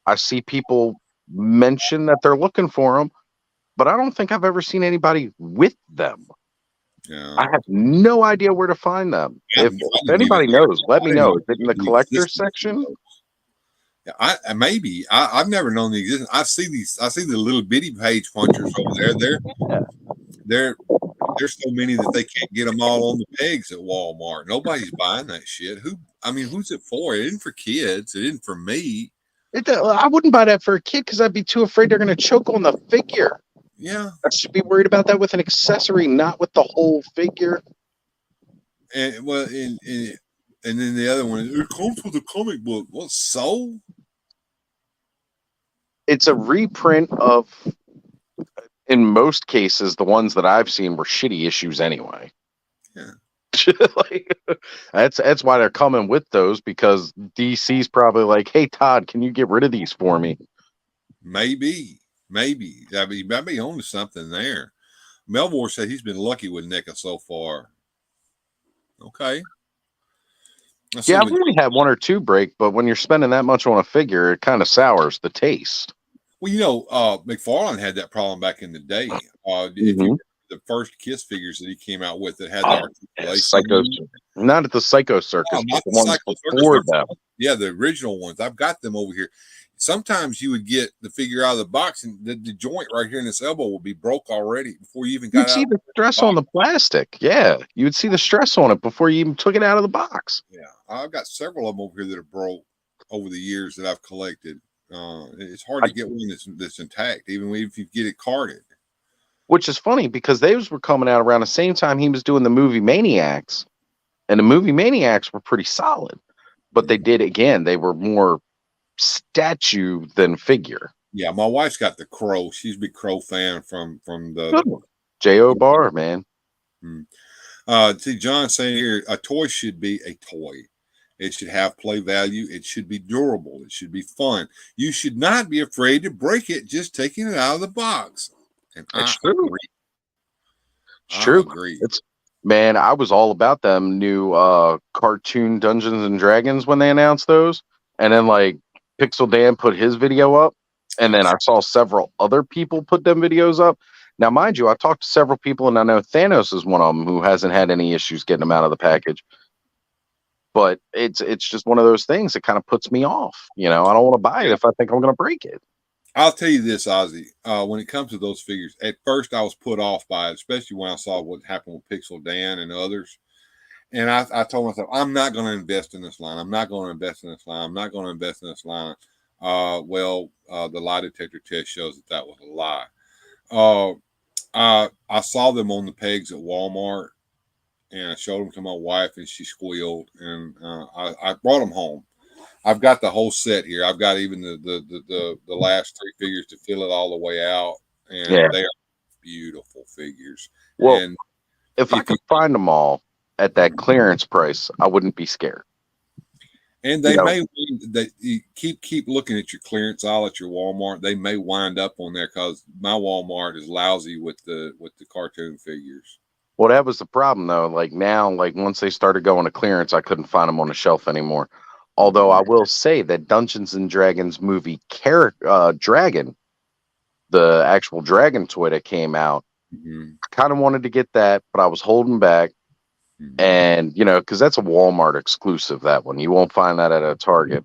I see people mention that they're looking for them, but I don't think I've ever seen anybody with them. Yeah. I have no idea where to find them. If anybody knows, let me know. Is it in the collector section? Yeah, I've never known the existence. I see the little bitty page punchers over there. There's so many that they can't get them all on the pegs at Walmart. Nobody's buying that shit. Who's it for? It isn't for kids. It isn't for me. I wouldn't buy that for a kid because I'd be too afraid they're going to choke on the figure. Yeah. I should be worried about that with an accessory, not with the whole figure. And then the other one, it comes with a comic book. Well, so? It's a reprint of, in most cases, the ones that I've seen were shitty issues anyway. Yeah. That's why they're coming with those, because DC's probably like, hey, Todd, can you get rid of these for me? Maybe. I mean, might be on to something there. Melvor said he's been lucky with NECA so far. Okay. Yeah, I've only had one or two break, but when you're spending that much on a figure, it kind of sours the taste. Well, McFarlane had that problem back in the day. If you the first Kiss figures that he came out with that had the articulation. Not at the Psycho Circus, but the ones before that. Yeah, the original ones. I've got them over here. Sometimes you would get the figure out of the box, and the joint right here in this elbow will be broke already before you even got out. You'd see the stress on the plastic. Yeah, you would see the stress on it before you even took it out of the box. Yeah, I've got several of them over here that are broke over the years that I've collected. It's hard to get one that's intact, even if you get it carded. Which is funny because those were coming out around the same time he was doing the movie Maniacs, and the movie Maniacs were pretty solid. But they were more statue than figure. Yeah, my wife's got the Crow. She's a big Crow fan from the J.O. Bar, man. See, John saying here, a toy should be a toy. It should have play value. It should be durable. It should be fun. You should not be afraid to break it just taking it out of the box. And it's true. Agree. It's true. Agree. Man, I was all about them new cartoon Dungeons and Dragons when they announced those. And then like Pixel Dan put his video up. And then I saw several other people put them videos up. Now, mind you, I talked to several people, and I know Thanos is one of them who hasn't had any issues getting them out of the package. But it's just one of those things that kind of puts me off. I don't want to buy it if I think I'm going to break it. I'll tell you this, Ozzy. When it comes to those figures, at first I was put off by it, especially when I saw what happened with Pixel Dan and others. And I told myself, I'm not going to invest in this line. I'm not going to invest in this line. I'm not going to invest in this line. The lie detector test shows that was a lie. I saw them on the pegs at Walmart, and I showed them to my wife, and she squealed, and I brought them home. I've got the whole set here. I've got even the last three figures to fill it all the way out, and they are beautiful figures. Well, and if I could find them all at that clearance price, I wouldn't be scared. And they you keep looking at your clearance aisle at your Walmart. They may wind up on there because my Walmart is lousy with the cartoon figures. Well, that was the problem though. Like now, like once they started going to clearance, I couldn't find them on the shelf anymore. Although I will say that Dungeons and Dragons movie Dragon, the actual dragon toy that came out, I kind of wanted to get that, but I was holding back. And, because that's a Walmart exclusive, that one. You won't find that at a Target.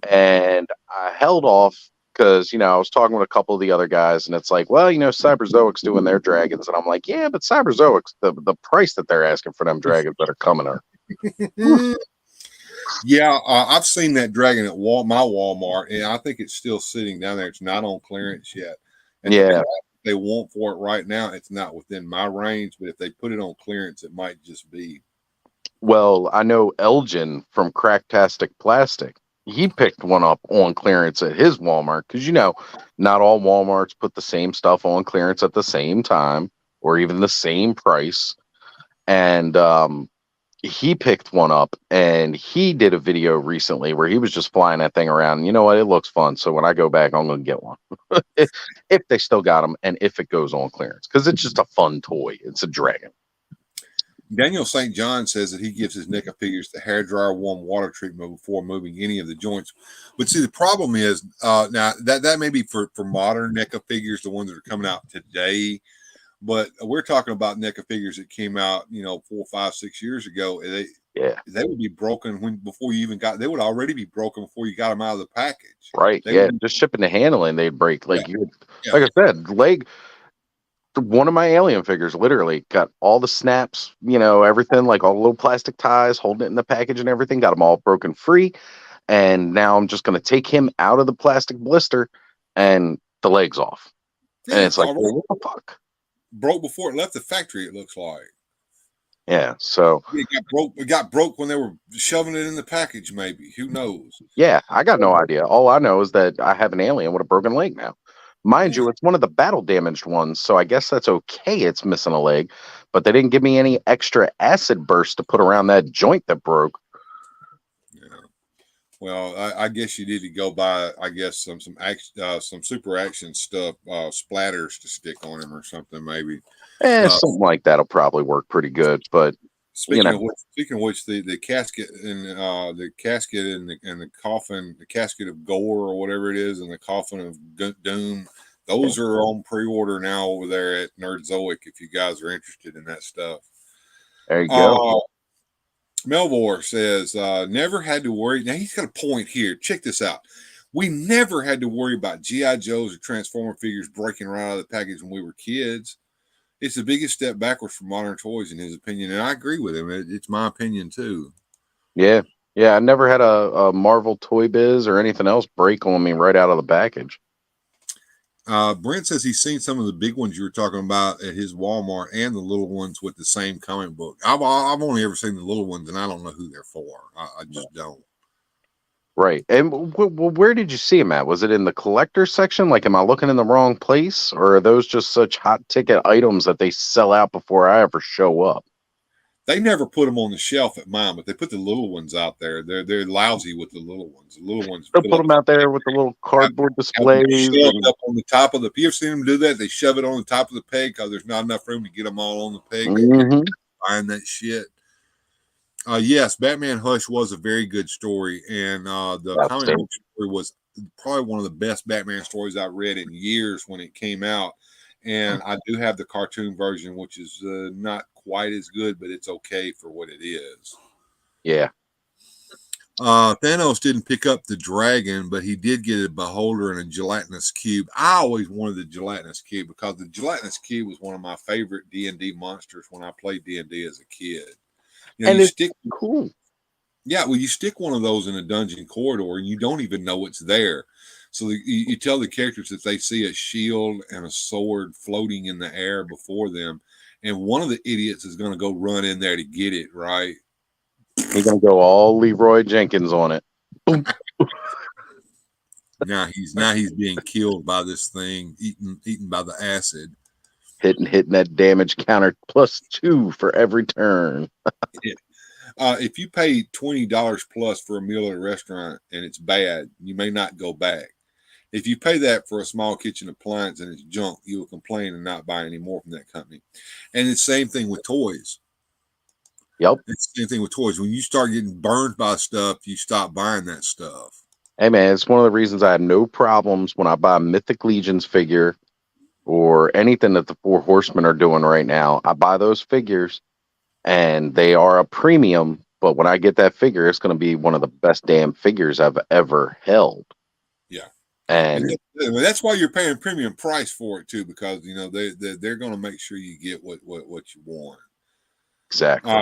And I held off because, I was talking with a couple of the other guys, and it's like, well, Cyberzoic's doing their dragons. And I'm like, yeah, but Cyberzoic's, the price that they're asking for them dragons that are coming are. Yeah, I've seen that dragon at my Walmart, and I think it's still sitting down there. It's not on clearance yet. And they want for it right now, it's not within my range, but if they put it on clearance, it might just be. Well, I know Elgin from Cracktastic Plastic. he picked one up on clearance at his Walmart because not all Walmarts put the same stuff on clearance at the same time or even the same price. And he picked one up, and he did a video recently where he was just flying that thing around. And you know what? It looks fun. So when I go back, I'm going to get one if they still got them and if it goes on clearance, because it's just a fun toy. It's a dragon. Daniel St. John says that he gives his NECA figures the hairdryer warm water treatment before moving any of the joints. But see, the problem is now that may be for modern NECA figures, the ones that are coming out today. But we're talking about NECA figures that came out, 4, 5, 6 years ago. They would be broken before you even got. They would already be broken before you got them out of the package. Right? Just shipping to handling, they'd break. Like like I said, one of my alien figures literally got all the snaps, everything, like all the little plastic ties holding it in the package and everything, got them all broken free. And now I'm just going to take him out of the plastic blister and the leg's off. Yeah, and it's like, well, what the fuck? Broke before it left the factory, it looks like. Yeah, so it got broke when they were shoving it in the package, maybe. Who knows? Yeah, I got no idea. All I know is that I have an alien with a broken leg now. Mind you, it's one of the battle damaged ones, so I guess that's okay. It's missing a leg, but they didn't give me any extra acid burst to put around that joint that broke. Yeah. Well, I guess you need to go buy, I guess, some super action stuff, splatters to stick on him or something, maybe. Something like that'll probably work pretty good. But speaking of which, the casket and the coffin, the casket of gore or whatever it is, and the coffin of doom, those are on pre-order now over there at Nerdzoic. If you guys are interested in that stuff, there you go. Melvor says, never had to worry. Now he's got a point here. Check this out. We never had to worry about G.I. Joes or Transformer figures breaking right out of the package when we were kids. It's the biggest step backwards for modern toys, in his opinion, and I agree with him. It's my opinion too. Yeah. I never had a Marvel Toy Biz or anything else break on me right out of the package. Brent says he's seen some of the big ones you were talking about at his Walmart and the little ones with the same comic book. I've only ever seen the little ones, and I don't know who they're for. I just don't. Right. And where did you see them at? Was it in the collector section? Like, am I looking in the wrong place? Or are those just such hot ticket items that they sell out before I ever show up? They never put them on the shelf at mine, but they put the little ones out there. They're lousy with the little ones. The little ones. They'll put them out there with the little cardboard displays. Up on the top of the. You ever seen them do that? They shove it on the top of the peg because there's not enough room to get them all on the peg. Mm-hmm. Buying that shit. Yes, Batman Hush was a very good story, and the comic book story was probably one of the best Batman stories I've read in years when it came out. And I do have the cartoon version, which is not quite as good, but it's okay for what it is. Yeah. Thanos didn't pick up the dragon, but he did get a beholder and a gelatinous cube. I always wanted the gelatinous cube because the gelatinous cube was one of my favorite D&D monsters when I played D&D as a kid. And it's cool. Yeah, well, you stick one of those in a dungeon corridor and you don't even know it's there. So you tell the characters that they see a shield and a sword floating in the air before them, and one of the idiots is going to go run in there to get it, right? He's going to go all Leroy Jenkins on it. Boom. Now he's being killed by this thing, eaten by the acid. Hitting that damage counter +2 for every turn. Yeah. If you pay $20 plus for a meal at a restaurant and it's bad, you may not go back. If you pay that for a small kitchen appliance and it's junk, you will complain and not buy any more from that company. And it's the same thing with toys. Yep. It's the same thing with toys. When you start getting burned by stuff, you stop buying that stuff. Hey, man, it's one of the reasons I have no problems when I buy a Mythic Legions figure or anything that the Four Horsemen are doing right now. I buy those figures, and they are a premium, but when I get that figure, it's going to be one of the best damn figures I've ever held. Yeah. And that's why you're paying premium price for it too, because they're going to make sure you get what you want. Exactly.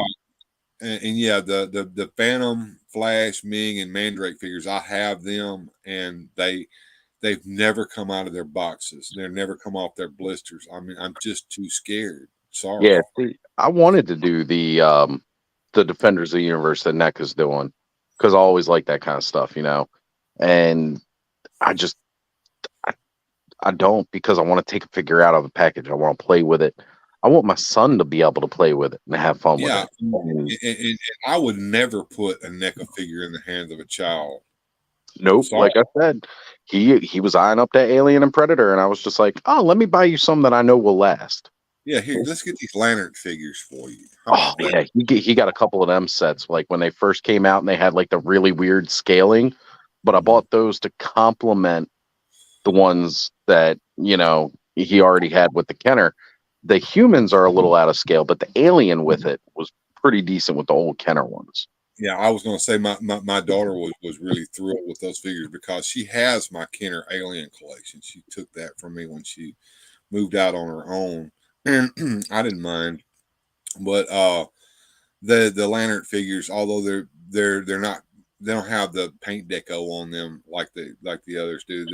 And yeah, the Phantom, Flash, Ming, and Mandrake figures, I have them, and they've never come out of their boxes. They've never come off their blisters. I mean, I'm just too scared. Sorry. Yeah, I wanted to do the Defenders of the Universe that NECA's doing. because I always like that kind of stuff, you know. And I just I don't, because I want to take a figure out of a package. I want to play with it. I want my son to be able to play with it and have fun with Yeah, it. And and I would never put a NECA figure in the hands of a child. nope, Sorry. like I said, he was eyeing up that Alien and Predator, and I was just like, oh, let me buy you some that I know will last. Yeah, here, let's get these lantern figures for you. Oh yeah, he got a couple of them sets, like when they first came out, and they had like the really weird scaling. But I bought those to complement the ones that, you know, he already had with the Kenner. The humans are a little out of scale, but the Alien with it was pretty decent with the old Kenner ones. Yeah, I was going to say my daughter was really thrilled with those figures because she has my Kenner Alien collection. She took that from me when she moved out on her own, and I didn't mind. But the lantern figures, although they're not, they don't have the paint deco on them like the others do.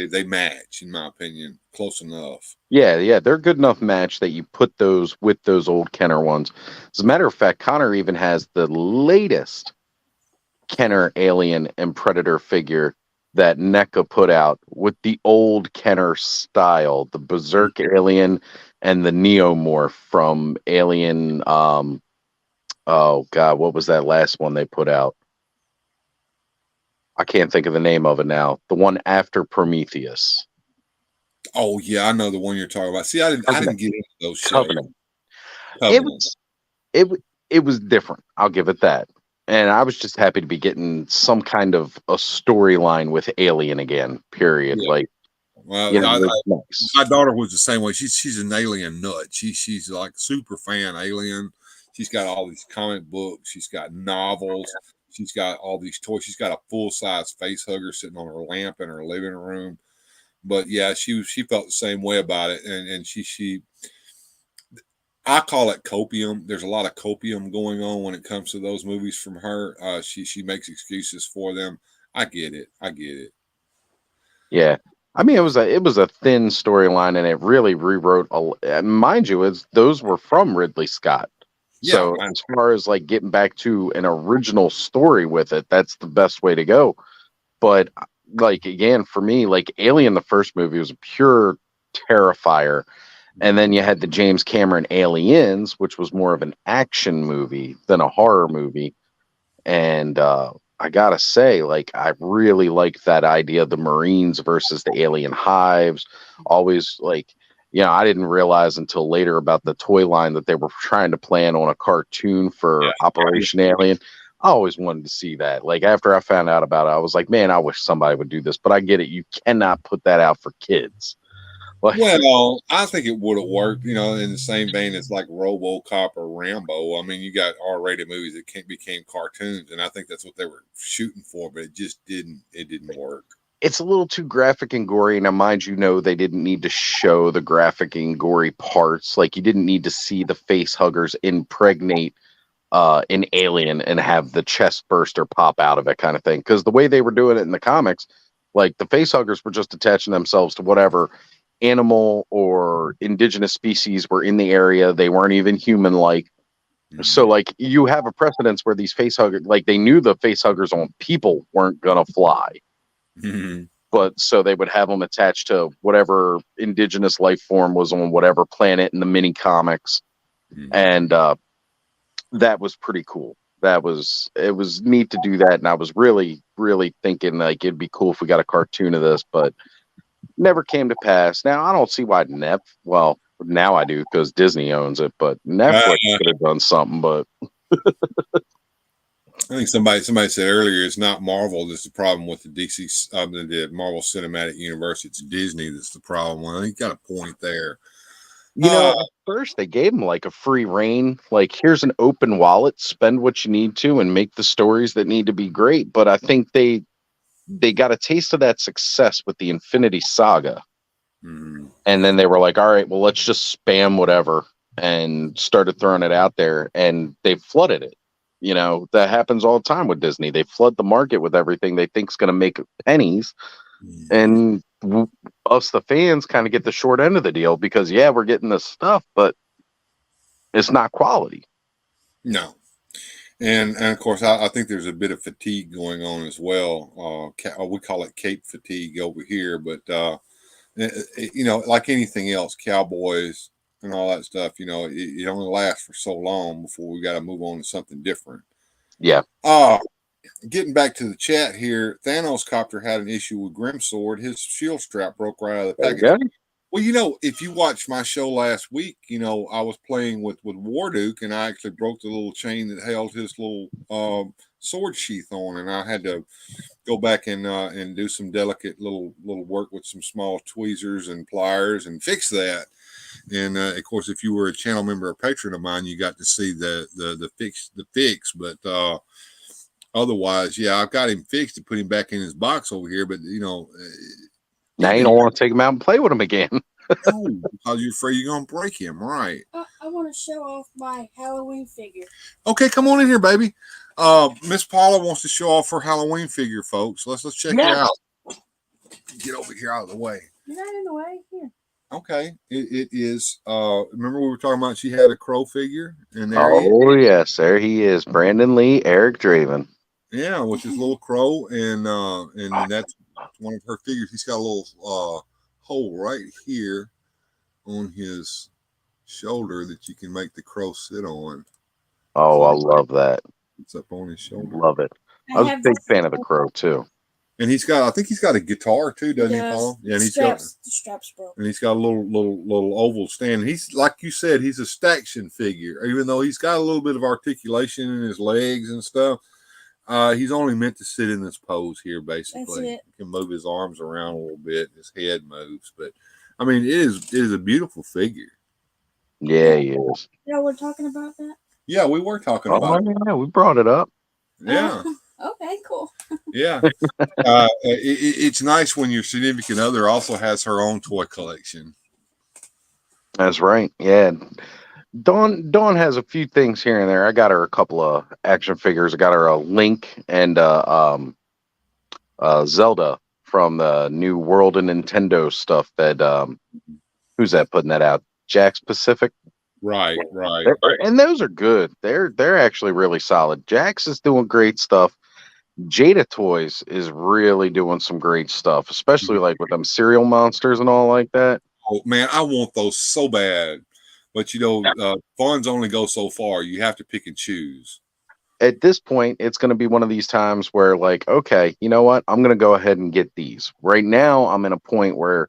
They match, in my opinion, close enough. Yeah, they're good enough match that you put those with those old Kenner ones. As a matter of fact, Connor even has the latest Kenner Alien and Predator figure that NECA put out with the old Kenner style, the Berserk Alien and the Neomorph from Alien. Oh God, what was that last one they put out? I can't think of the name of it now. The one after Prometheus. Oh yeah, I know the one you're talking about. See, I didn't get into those shows. Covenant. It was it was different. I'll give it that. And I was just happy to be getting some kind of a storyline with Alien again. Period. Yeah. Like, Well, you know, nice. my daughter was the same way. She's an Alien nut. She's like super fan Alien. She's got all these comic books. She's got novels. She's got all these toys. She's got a full size face hugger sitting on her lamp in her living room. But yeah, she felt the same way about it, and she I call it copium. There's a lot of copium going on when it comes to those movies from her. She makes excuses for them. I get it. Yeah. I mean, it was a thin storyline, and it really rewrote mind you, those were from Ridley Scott. So Yeah, as far as like getting back to an original story with it, that's the best way to go. But like again, for me, like Alien, the first movie was a pure terrifier. And then you had the James Cameron Aliens, which was more of an action movie than a horror movie. And I gotta say, like, I really like that idea of the Marines versus the alien hives. Always like, you know, I didn't realize until later about the toy line that they were trying to plan on a cartoon for Operation Alien. I always wanted to see that. Like, after I found out about it, I was like, man, I wish somebody would do this. But I get it. You cannot put that out for kids. Like, well, I think it would have worked, you know, in the same vein as like RoboCop or Rambo. I mean, you got R-rated movies that became cartoons, and I think that's what they were shooting for, but it just didn't. It didn't work. it's a little too graphic and gory. Now, mind you, know they didn't need to show the graphic and gory parts. Like, you didn't need to see the face huggers impregnate an alien and have the chest burst or pop out of it, kind of thing. Because the way they were doing it in the comics, like the face huggers were just attaching themselves to whatever animal or indigenous species were in the area. They weren't even human like. So like you have a precedence where these face huggers, like they knew the face huggers on people weren't gonna fly, but so they would have them attached to whatever indigenous life form was on whatever planet in the mini comics, and that was pretty cool. It was neat to do that, and I was really thinking like it'd be cool if we got a cartoon of this, but never came to pass. Now I don't see why well, now I do because Disney owns it, but Netflix could have done something. But I think somebody said earlier it's not Marvel that's the problem with the DC, the Marvel Cinematic Universe. It's Disney that's the problem. Well, I think you got a point there. you know, at first they gave them like a free reign, like here's an open wallet, spend what you need to, and make the stories that need to be great. But I think they got a taste of that success with the Infinity Saga. And then they were like, all right, well, let's just spam whatever, and started throwing it out there, and they flooded it. You know, that happens all the time with Disney. They flood the market with everything they think is going to make pennies. And us, the fans, kind of get the short end of the deal because, yeah, we're getting this stuff, but it's not quality. No. And of course, I think there's a bit of fatigue going on as well. We call it Cape fatigue over here, but like anything else, cowboys and all that stuff, it only lasts for so long before we got to move on to something different. Yeah. Getting back to the chat here, Thanos Copter had an issue with Grimsword. His shield strap broke right out of the package. Okay. Well, if you watched my show last week, I was playing with Warduke, and I actually broke the little chain that held his little sword sheath on, and I had to go back and do some delicate little work with some small tweezers and pliers and fix that. And of course, if you were a channel member or patron of mine, you got to see the fix. But otherwise, yeah, I've got him fixed to put him back in his box over here. But now you don't want to take him out and play with him again. No, because you're afraid you're gonna break him, right? I want to show off my Halloween figure. Okay, come on in here, baby. Miss Paula wants to show off her Halloween figure, folks. Let's check it out. Get over here out of the way. You're not in the way. Here. Okay, it is. Remember we were talking about she had a crow figure, and there yes, there he is, Brandon Lee, Eric Draven. Yeah, with his little crow, and that's one of her figures. He's got a little hole right here on his shoulder that you can make the crow sit on. Oh, I love that. It's up on his shoulder. Love it. I was a big fan of the crow too. And I think he's got a guitar too, doesn't he, Paul? Yeah, and the straps broke. And he's got a little oval stand. He's, like you said, he's a Staction figure. Even though he's got a little bit of articulation in his legs and stuff, he's only meant to sit in this pose here, basically. He can move his arms around a little bit, his head moves. But I mean, it is a beautiful figure. Yeah, he is. Yeah, we're talking about that. Yeah, we were talking about it. Yeah, we brought it up. Yeah. Okay, cool. Yeah. It's nice when your significant other also has her own toy collection. That's right. Yeah. Dawn has a few things here and there. I got her a couple of action figures. I got her a Link and Zelda from the new World of Nintendo stuff that who's that putting that out? Jack's Pacific. Right. And those are good. They're actually really solid. Jax is doing great stuff. Jada Toys is really doing some great stuff, especially like with them cereal monsters and all like that. Oh man, I want those so bad. But funds only go so far. You have to pick and choose. At this point, it's going to be one of these times where, like, okay, you know what? I'm going to go ahead and get these. Right now, I'm in a point where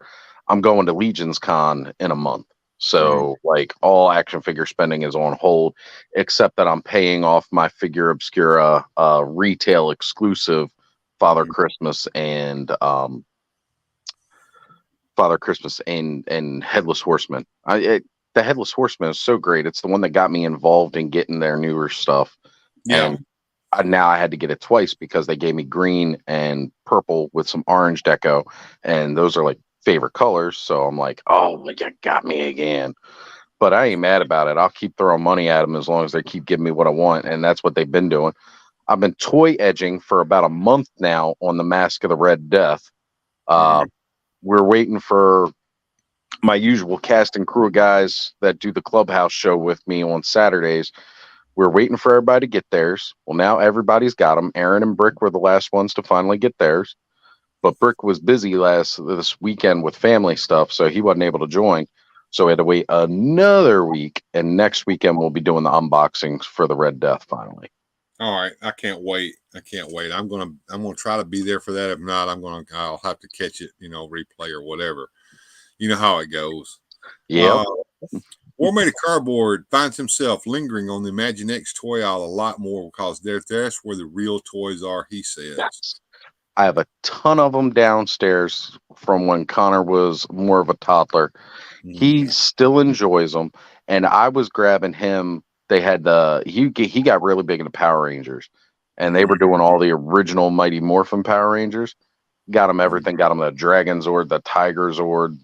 I'm going to Legion's Con in a month. So, like, all action figure spending is on hold, except that I'm paying off my Figure Obscura retail exclusive Father Christmas and Headless Horseman. The Headless Horseman is so great. It's the one that got me involved in getting their newer stuff. Yeah. And now I had to get it twice because they gave me green and purple with some orange deco, and those are like favorite colors. So I'm like, oh, you got me again. But I ain't mad about it. I'll keep throwing money at them as long as they keep giving me what I want, and that's what they've been doing. I've been toy edging for about a month now on the Mask of the Red Death. We're waiting for my usual cast and crew of guys that do the clubhouse show with me on Saturdays. We're waiting for everybody to get theirs. Well, now everybody's got them. Aaron and Brick were the last ones to finally get theirs. But Brick was busy this weekend with family stuff, so he wasn't able to join. So we had to wait another week, and next weekend we'll be doing the unboxings for the Red Death finally. All right, I can't wait. I'm gonna try to be there for that. If not, I'll have to catch it, replay or whatever. You know how it goes. Yeah. Warmade Cardboard finds himself lingering on the Imaginext toy aisle a lot more because that's where the real toys are, he says. Yes. I have a ton of them downstairs from when Connor was more of a toddler. He still enjoys them, and I was grabbing him. They had he got really big into Power Rangers, and they were doing all the original Mighty Morphin Power Rangers. Got him everything. Got him the Dragon Zord, the Tiger Zord.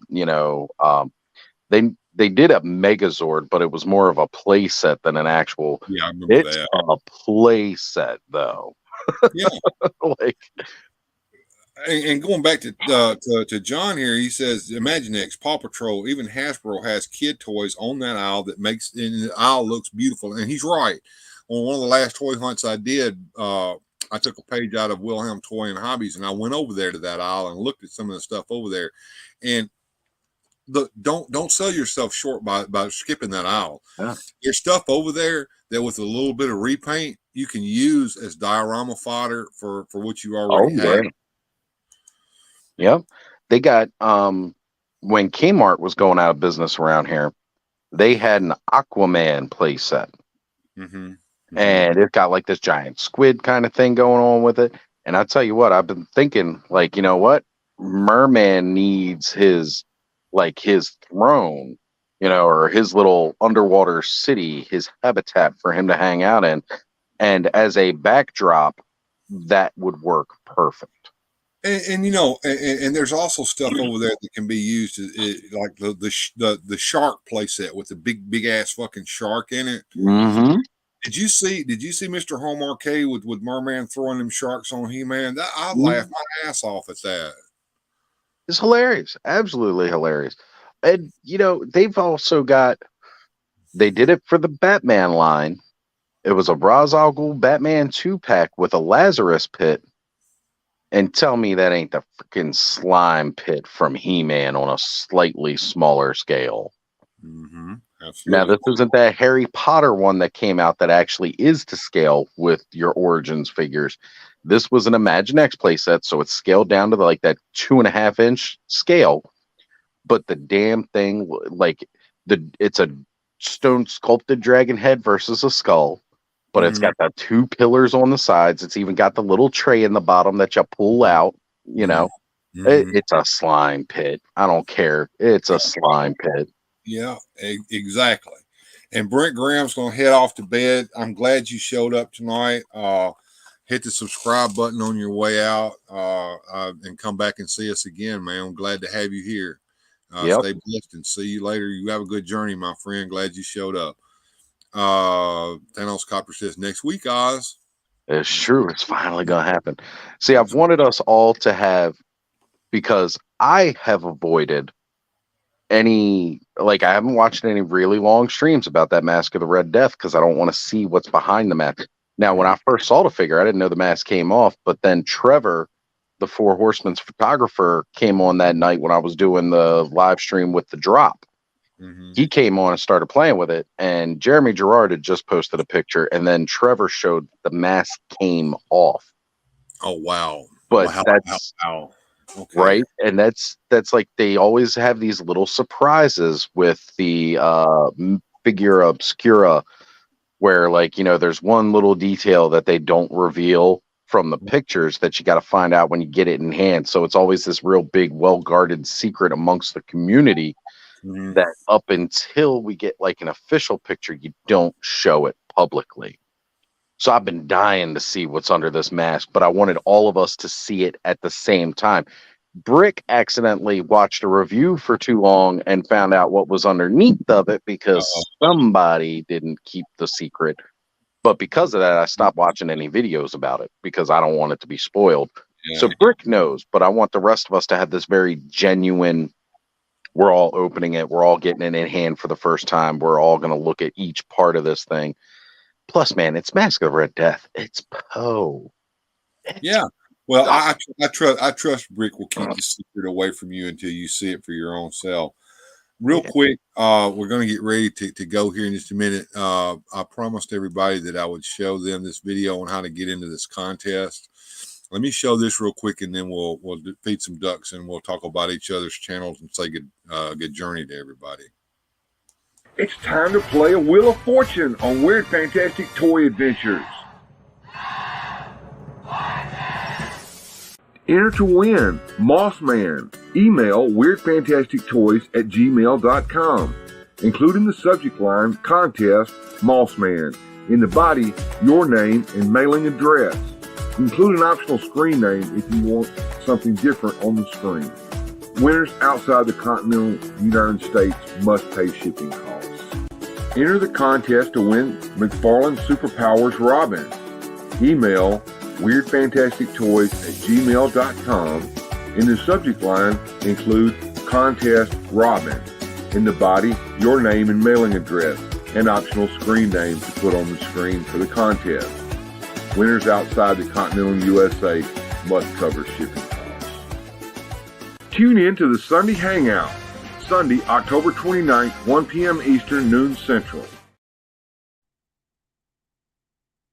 They did a Megazord, but it was more of a play set than an actual. Yeah, I remember it's that. a play set though. Yeah. Like. And going back to John here, he says Imaginext, Paw Patrol, even Hasbro has kid toys on that aisle that makes the aisle looks beautiful, and he's right. on one of the last toy hunts I did, I took a page out of Wilhelm Toy and Hobbies, and I went over there to that aisle and looked at some of the stuff over there. And don't sell yourself short by skipping that aisle. Yeah. There's stuff over there that with a little bit of repaint you can use as diorama fodder for what you already have. Yep. They got when Kmart was going out of business around here, they had an Aquaman play set. Mm-hmm. And it got like this giant squid kind of thing going on with it. And I tell you what, I've been thinking, like, you know what? Merman needs his throne, you know, or his little underwater city, his habitat for him to hang out in. And as a backdrop, that would work perfect. And you know, and there's also stuff over there that can be used like the shark playset with the big ass fucking shark in it. Mm-hmm. Did you see Mr. Home Arcade with Merman throwing them sharks on He-Man? I laughed my ass off at that. It's hilarious, absolutely hilarious. And you know, they've also got, they did it for the Batman line. It was a Ra's al Ghul Batman 2-pack with a Lazarus pit. And tell me that ain't the freaking slime pit from He-Man on a slightly smaller scale. Mm-hmm. Now, this isn't that Harry Potter one that came out that actually is to scale with your Origins figures. This was an Imaginext playset, so it's scaled down to like that 2.5-inch scale. But the damn thing, like it's a stone sculpted dragon head versus a skull. But it's got the 2 pillars on the sides. It's even got the little tray in the bottom that you pull out. You know, it's a slime pit. I don't care. It's a slime pit. Yeah, exactly. And Brent Graham's going to head off to bed. I'm glad you showed up tonight. Hit the subscribe button on your way out and come back and see us again, man. I'm glad to have you here. Stay blessed and see you later. You have a good journey, my friend. Glad you showed up. Thanos Copper says next week, Oz. It's true. It's finally gonna happen. See, I've wanted us all to have, because I have avoided any, like, I haven't watched any really long streams about that Mask of the Red Death because I don't want to see what's behind the mask. Now, when I first saw the figure, I didn't know the mask came off, but then Trevor, the Four Horsemen's photographer, came on that night when I was doing the live stream with the drop. He came on and started playing with it, and Jeremy Gerard had just posted a picture, and then Trevor showed the mask came off. Oh wow! But that's okay. Right, and that's like they always have these little surprises with the figure obscura, where, like, you know, there's one little detail that they don't reveal from the pictures that you got to find out when you get it in hand. So it's always this real big, well-guarded secret amongst the community. That up until we get like an official picture, you don't show it publicly. So I've been dying to see what's under this mask, but I wanted all of us to see it at the same time. Brick accidentally watched a review for too long and found out what was underneath of it because somebody didn't keep the secret. But because of that, I stopped watching any videos about it because I don't want it to be spoiled. Yeah. So Brick knows, but I want the rest of us to have this very genuine, we're all opening it. We're all getting it in hand for the first time. We're all going to look at each part of this thing. Plus, man, it's Mask of the Red Death. It's Poe. Yeah. Well, I trust Brick will keep the secret away from you until you see it for your own self. Real quick, we're going to get ready to go here in just a minute. I promised everybody that I would show them this video on how to get into this contest. Let me show this real quick, and then we'll feed some ducks, and we'll talk about each other's channels and say good journey to everybody. It's time to play a Wheel of Fortune on Weird Fantastic Toy Adventures. Enter to win Mossman. Email weirdfantastictoys@gmail.com. Include in the subject line contest Mossman. In the body, your name and mailing address. Include an optional screen name if you want something different on the screen. Winners outside the continental United States must pay shipping costs. Enter the contest to win McFarlane Superpowers Robin. Email weirdfantastictoys@gmail.com. In the subject line, include contest Robin. In the body, your name and mailing address. and optional screen name to put on the screen for the contest. Winners outside the continental USA must cover shipping costs. Tune in to the Sunday Hangout, Sunday, October 29th, 1 p.m. Eastern, noon Central.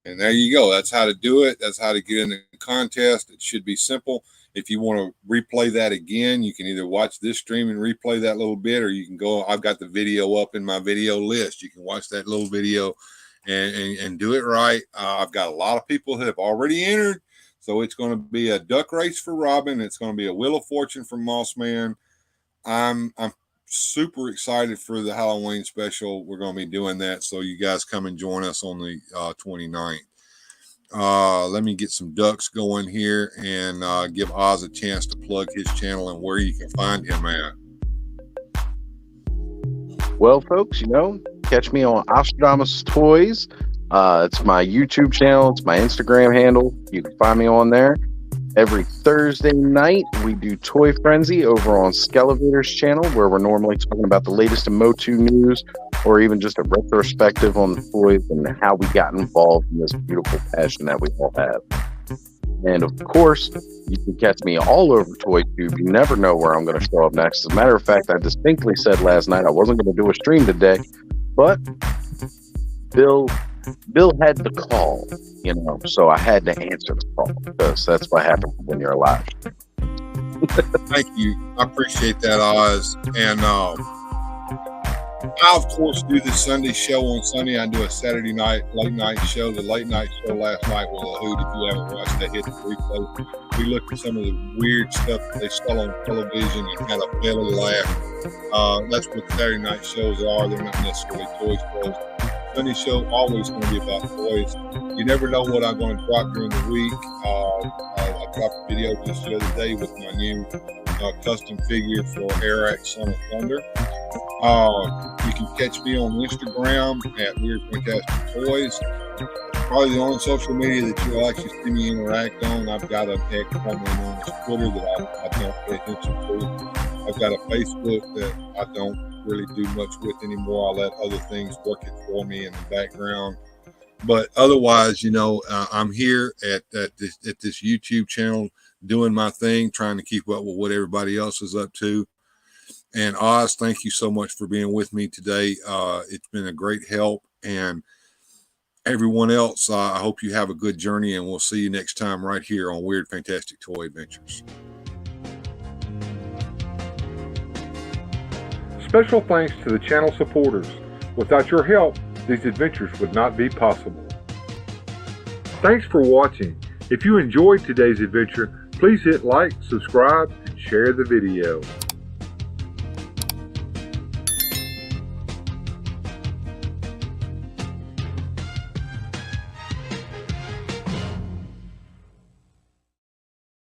And there you go. That's how to do it. That's how to get in the contest. It should be simple. If you want to replay that again, you can either watch this stream and replay that little bit, or you can go. I've got the video up in my video list. You can watch that little video and do it right. I've got a lot of people who have already entered. So it's going to be a duck race for Robin. It's going to be a Wheel of Fortune for Mossman. I'm super excited for the Halloween special. We're going to be doing that. So you guys come and join us on the 29th. Let me get some ducks going here and give Oz a chance to plug his channel and where you can find him at. Well, folks, catch me on Ostradamus Toys. It's my YouTube channel. It's my Instagram handle. You can find me on there. Every Thursday night, we do Toy Frenzy over on Skelevator's channel, where we're normally talking about the latest in Motu news, or even just a retrospective on the toys and how we got involved in this beautiful passion that we all have. And of course, you can catch me all over ToyTube. You never know where I'm going to show up next. As a matter of fact, I distinctly said last night I wasn't going to do a stream today, but Bill had the call, so I had to answer the call, because that's what happens when you're alive. Thank you. I appreciate that, Oz. And I, of course, do the Sunday show on Sunday. I do a Saturday night, late night show. The late night show last night was a hoot. If you haven't watched that, hit the replay. We looked at some of the weird stuff that they sell on television and had a belly laugh. That's what Saturday night shows are. They're not necessarily toy shows. Sunday show always going to be about toys. You never know what I'm going to drop during the week. I dropped a video just the other day with my new custom figure for Arax Son of Thunder. You can catch me on Instagram at Weird Fantastic Toys. Probably the only social media that you'll actually see me interact on. I've got an X coming on Twitter that I don't pay attention to. I've got a Facebook that I don't really do much with anymore. I let other things work it for me in the background. But otherwise, I'm here at this YouTube channel doing my thing, trying to keep up with what everybody else is up to. And Oz, thank you so much for being with me today. It's been a great help. And everyone else, I hope you have a good journey, and we'll see you next time right here on Weird Fantastic Toy Adventures. Special thanks to the channel supporters. Without your help, these adventures would not be possible. Thanks for watching. If you enjoyed today's adventure, please hit like, subscribe, and share the video.